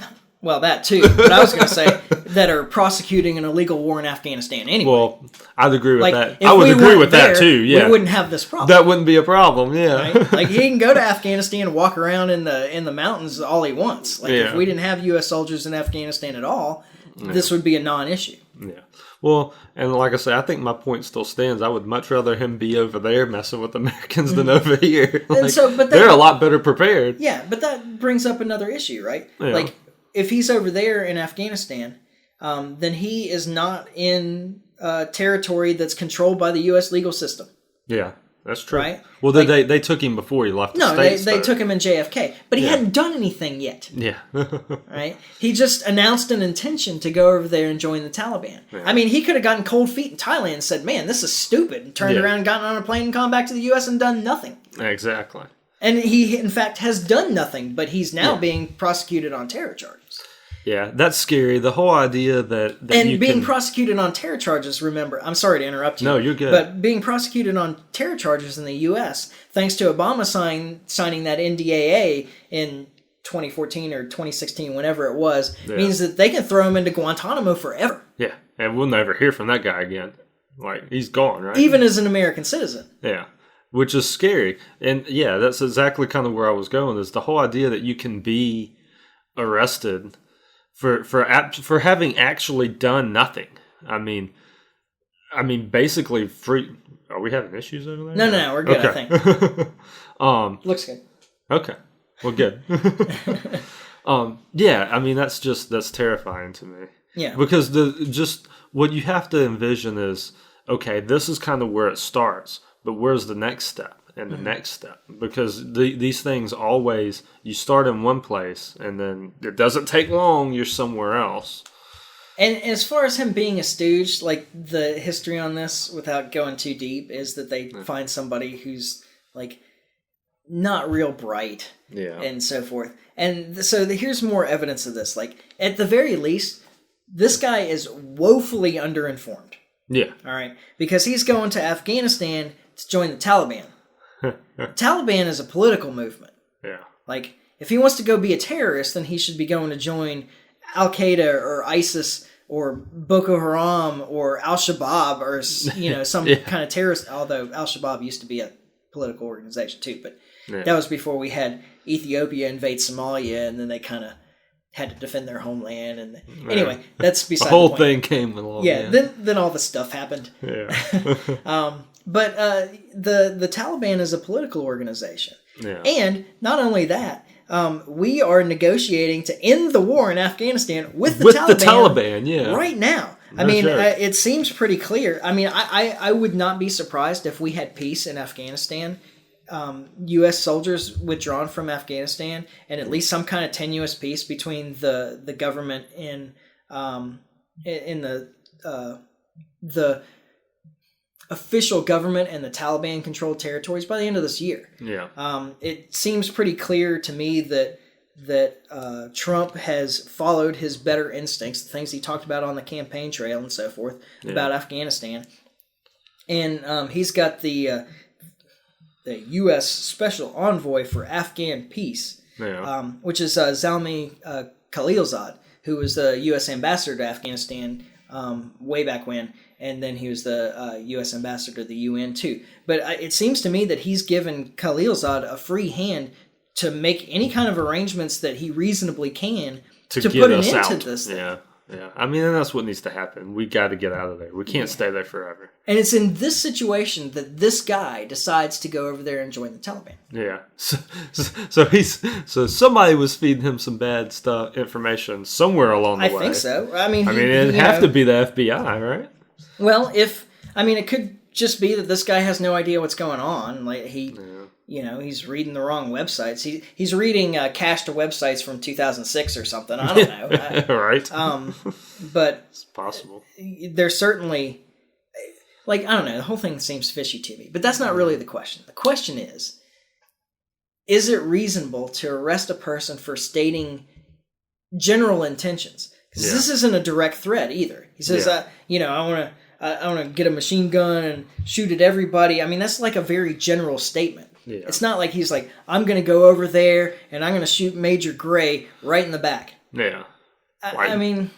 that too. But I was going to say that are prosecuting an illegal war in Afghanistan anyway. Well, I'd agree with that. If I would agree with there, that too. Yeah, we wouldn't have this problem. That wouldn't be a problem. Yeah, right? He can go to Afghanistan and walk around in the mountains all he wants. If we didn't have U.S. soldiers in Afghanistan at all, this would be a non-issue. Yeah. Well, and like I say, I think my point still stands. I would much rather him be over there messing with Americans than over here. They're a lot better prepared. Yeah, but that brings up another issue, right? Yeah. If he's over there in Afghanistan, then he is not in territory that's controlled by the U.S. legal system. Yeah, that's true. Right? Well, they took him before he left the States. No, they took him in JFK. But he hadn't done anything yet. Yeah. Right? He just announced an intention to go over there and join the Taliban. Yeah. I mean, he could have gotten cold feet in Thailand and said, man, this is stupid, and turned around and gotten on a plane and gone back to the U.S. and done nothing. Exactly. And he, in fact, has done nothing, but he's now being prosecuted on terror charges. Yeah, that's scary. The whole idea that and being prosecuted on terror charges, remember, I'm sorry to interrupt you. No, you're good. But being prosecuted on terror charges in the U.S., thanks to Obama signing that NDAA in 2014 or 2016, whenever it was, means that they can throw him into Guantanamo forever. Yeah, and we'll never hear from that guy again. He's gone, right? Even as an American citizen. Yeah. Which is scary. And yeah, that's exactly kind of where I was going, is the whole idea that you can be arrested for having actually done nothing. I mean, basically free. Are we having issues over there? No, we're good, okay. I think. Looks good. Okay. Well, good. Yeah, I mean, that's terrifying to me. Yeah. Because just what you have to envision is, okay, this is kind of where it starts, but where's the next step? And the next step, because these things always, you start in one place and then it doesn't take long, you're somewhere else. And as far as him being a stooge, the history on this, without going too deep, is that they find somebody who's not real bright and so forth. And so here's more evidence of this. At the very least, this guy is woefully underinformed. Yeah. All right. Because he's going to Afghanistan to join the Taliban. The Taliban is a political movement. Yeah. If he wants to go be a terrorist, then he should be going to join Al-Qaeda or ISIS or Boko Haram or Al-Shabaab or, some kind of terrorist, although Al-Shabaab used to be a political organization too, but that was before we had Ethiopia invade Somalia, and then they kind of had to defend their homeland. And anyway, that's beside the whole point. thing came along. Yeah, then all the stuff happened. Yeah. But the Taliban is a political organization. Yeah. And not only that, we are negotiating to end the war in Afghanistan with the Taliban right now. It seems pretty clear. I would not be surprised if we had peace in Afghanistan U.S. soldiers withdrawn from Afghanistan and at least some kind of tenuous peace between the government in the official government and the Taliban-controlled territories by the end of this year. Yeah. It seems pretty clear to me that Trump has followed his better instincts, the things he talked about on the campaign trail and so forth about Afghanistan, and he's got the U.S. Special Envoy for Afghan Peace, which is Zalmay Khalilzad, who was the U.S. ambassador to Afghanistan way back when, and then he was the U.S. ambassador to the UN too. But it seems to me that he's given Khalilzad a free hand to make any kind of arrangements that he reasonably can to put an end to this thing. Yeah. I mean, and that's what needs to happen. We got to get out of there. We can't stay there forever. And it's in this situation that this guy decides to go over there and join the Taliban. Yeah. So somebody was feeding him some bad information somewhere along the way. I think so. I mean, it'd have to be the FBI, right? Well, it could just be that this guy has no idea what's going on. Like he's reading the wrong websites. He's reading cached websites from 2006 or something. I don't know. Right. But it's possible. There's certainly, I don't know. The whole thing seems fishy to me. But that's not really the question. The question is it reasonable to arrest a person for stating general intentions? Because this isn't a direct threat either. He says, I want to get a machine gun and shoot at everybody. I mean, that's like a very general statement. Yeah. It's not like he's like, I'm going to go over there and I'm going to shoot Major Gray right in the back. Yeah. I mean...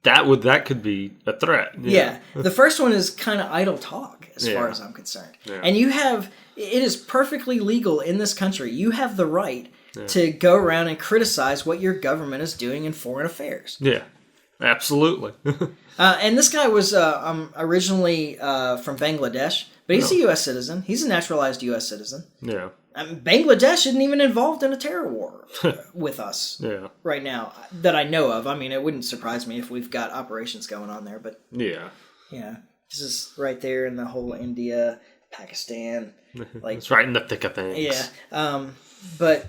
That could be a threat. Yeah. The first one is kind of idle talk as far as I'm concerned. Yeah. And it is perfectly legal in this country. You have the right to go around and criticize what your government is doing in foreign affairs. Yeah. Absolutely. And this guy was originally from Bangladesh, but he's a U.S. citizen. He's a naturalized U.S. citizen. Yeah. Bangladesh isn't even involved in a terror war with us right now that I know of. I mean, it wouldn't surprise me if we've got operations going on there, but yeah, this is right there in the whole India, Pakistan, it's right in the thick of things. Yeah, but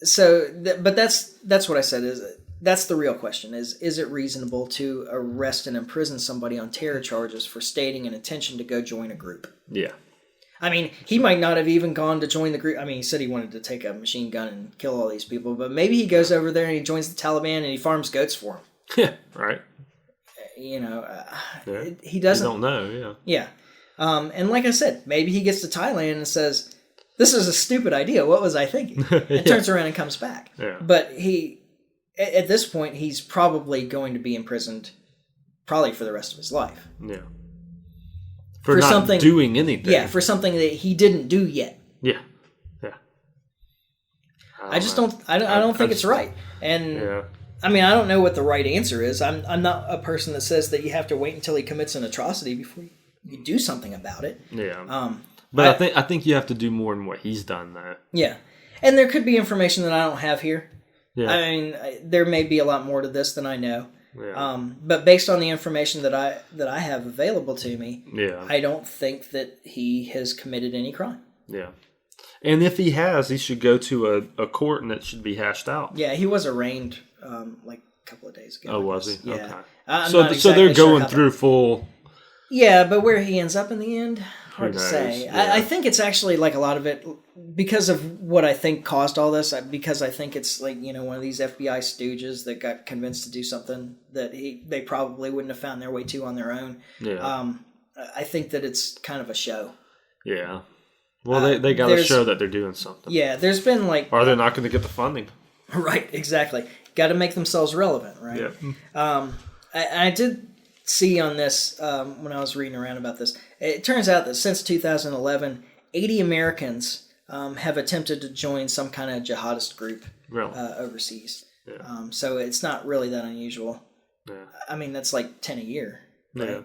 that's what I said is. That's the real question, is it reasonable to arrest and imprison somebody on terror charges for stating an intention to go join a group? Yeah. I mean, he might not have even gone to join the group. I mean, he said he wanted to take a machine gun and kill all these people, but maybe he goes over there and he joins the Taliban and he farms goats for them. Yeah, right. He doesn't... You don't know, Yeah. And like I said, maybe he gets to Thailand and says, this is a stupid idea. What was I thinking? And turns around and comes back. Yeah. But at this point, he's probably going to be imprisoned probably for the rest of his life. Yeah. For not something, doing anything. Yeah, for something that he didn't do yet. Yeah. I don't think it's right. And I mean, I don't know what the right answer is. I'm not a person that says that you have to wait until he commits an atrocity before you do something about it. Yeah. But I think you have to do more than what he's done, though. Yeah. And there could be information that I don't have here. Yeah. I mean, there may be a lot more to this than I know. Yeah. But based on the information that I have available to me, I don't think that he has committed any crime. Yeah. And if he has, he should go to a court and it should be hashed out. Yeah, he was arraigned like a couple of days ago. Oh, was he? Yeah. Okay. So they're going through full... Yeah, but where he ends up in the end, hard to say. Yeah. I think it's actually like a lot of it, because of what I think caused all this, because I think it's like, one of these FBI stooges that got convinced to do something that they probably wouldn't have found their way to on their own. Yeah. I think that it's kind of a show. Yeah. Well, they got to show that they're doing something. Yeah, there's been like... Or they're not going to get the funding. Right, exactly. Got to make themselves relevant, right? Yeah. I did see on this, when I was reading around about this, it turns out that since 2011, 80 Americans have attempted to join some kind of jihadist group overseas. Yeah. So it's not really that unusual. Yeah. I mean, that's like 10 a year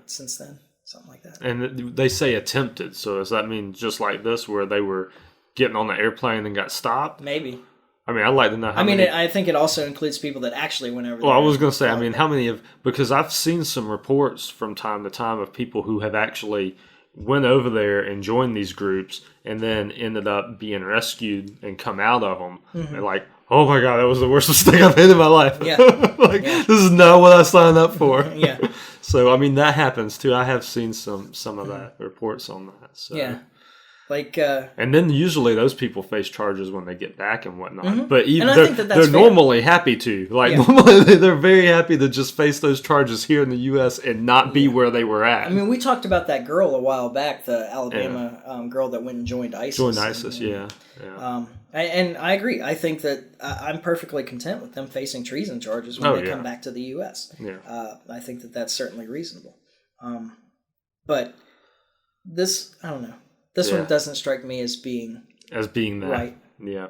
since then. Something like that. And they say attempted, so does that mean just like this, where they were getting on the airplane and got stopped? Maybe. I mean, I'd like to know how many... I think it also includes people that actually went over there. Well, I was going to say, how many of... Because I've seen some reports from time to time of people who have actually went over there and joined these groups, and then ended up being rescued and come out of them, and like, oh my God, that was the worst mistake I've made in my life. Yeah. This is not what I signed up for. Yeah. So I mean, that happens too. I have seen some of that reports on that. So. Yeah. Like, and then usually those people face charges when they get back and whatnot. But even And I think that's they're fair. normally happy to. Like normally they're very happy to just face those charges here in the U.S. and not be where they were at. I mean, we talked about that girl a while back, the Alabama girl that went and joined ISIS. Yeah. And I agree. I think that I'm perfectly content with them facing treason charges when they come back to the U.S. Yeah. I think that that's certainly reasonable. But this, I don't know. This one doesn't strike me as being that. Right. Yeah.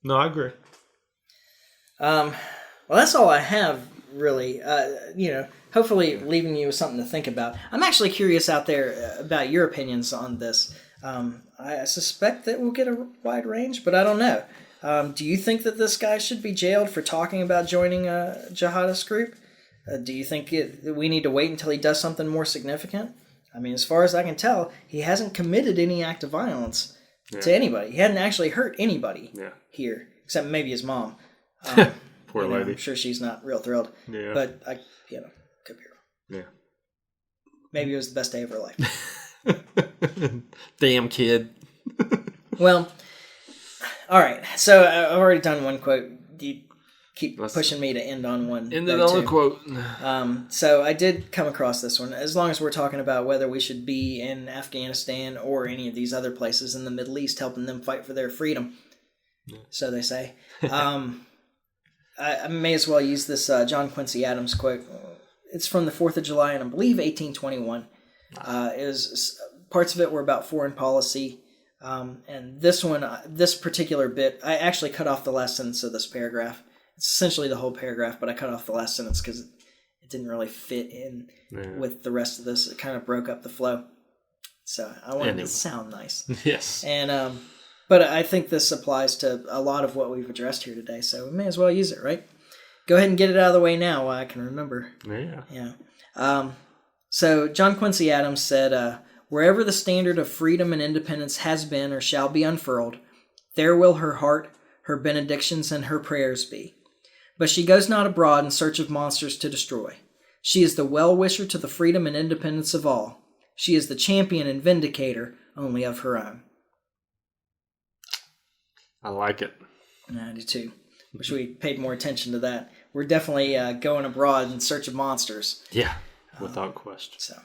No, I agree. Well, that's all I have, really. Hopefully leaving you with something to think about. I'm actually curious out there about your opinions on this. I suspect that we'll get a wide range, but I don't know. Do you think that this guy should be jailed for talking about joining a jihadist group? Do you think we need to wait until he does something more significant? I mean, as far as I can tell, he hasn't committed any act of violence to anybody. He hadn't actually hurt anybody here, except maybe his mom. Poor lady. I'm sure she's not real thrilled. Yeah. But I could be wrong. Yeah. Maybe it was the best day of her life. Damn kid. Well, all right. So I've already done one quote. You keep pushing me to end on one. End it on a quote. So I did come across this one. As long as we're talking about whether we should be in Afghanistan or any of these other places in the Middle East, helping them fight for their freedom, so they say. I may as well use this John Quincy Adams quote. It's from the 4th of July, and I believe 1821. Parts of it were about foreign policy. And this particular bit, I actually cut off the last sentence of this paragraph. It's essentially the whole paragraph, but I cut off the last sentence because it didn't really fit in with the rest of this. It kind of broke up the flow. So I wanted it to sound nice. Yes. And but I think this applies to a lot of what we've addressed here today, so we may as well use it, right? Go ahead and get it out of the way now while I can remember. Yeah. So John Quincy Adams said, wherever the standard of freedom and independence has been or shall be unfurled, there will her heart, her benedictions, and her prayers be. But she goes not abroad in search of monsters to destroy. She is the well-wisher to the freedom and independence of all. She is the champion and vindicator only of her own. I like it. I do too. Wish we paid more attention to that. We're definitely going abroad in search of monsters. Yeah, without question. So,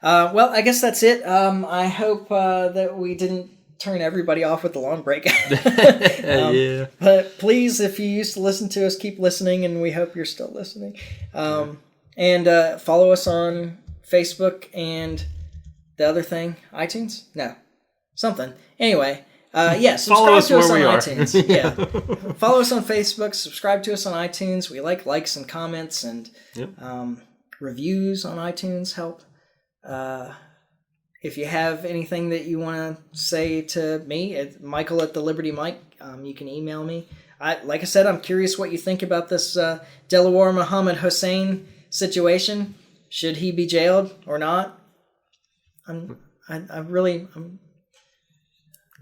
well, I guess that's it. I hope that we didn't turn everybody off with the long break. Yeah. But please, if you used to listen to us, keep listening, and we hope you're still listening. And follow us on Facebook and the other thing, iTunes? No, something. Anyway. Subscribe to us on iTunes. Yeah. Follow us on Facebook, subscribe to us on iTunes. We like likes and comments, and reviews on iTunes help. If you have anything that you want to say to me, it's Michael at the Liberty Mike. You can email me. Like I said, I'm curious what you think about this Delaware Muhammad Hussein situation. Should he be jailed or not?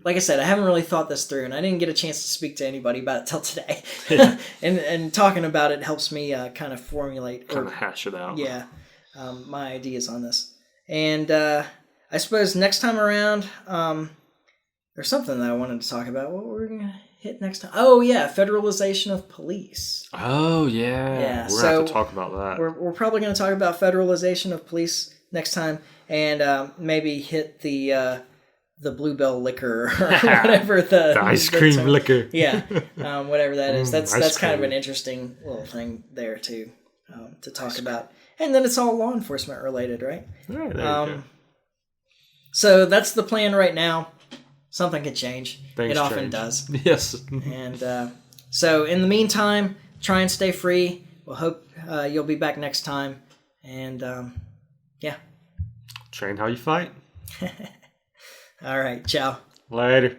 Like I said, I haven't really thought this through, and I didn't get a chance to speak to anybody about it till today. and talking about it helps me kind of formulate, kind of hash it out. Yeah, my ideas on this. And I suppose next time around, there's something that I wanted to talk about. What were we gonna hit next time? Oh yeah, federalization of police. Oh yeah. We're gonna have to talk about that. We're probably going to talk about federalization of police next time, and maybe hit the Bluebell liquor or whatever the ice cream liquor. Yeah, whatever that is. That's kind cream. of an interesting little thing there too to talk about. And then it's all law enforcement related, right? Yeah, there you go. So that's the plan right now. Something could change. Things it often change. does. Yes. And so in the meantime, try and stay free. We'll hope you'll be back next time. And yeah. Train how you fight. All right. Ciao. Later.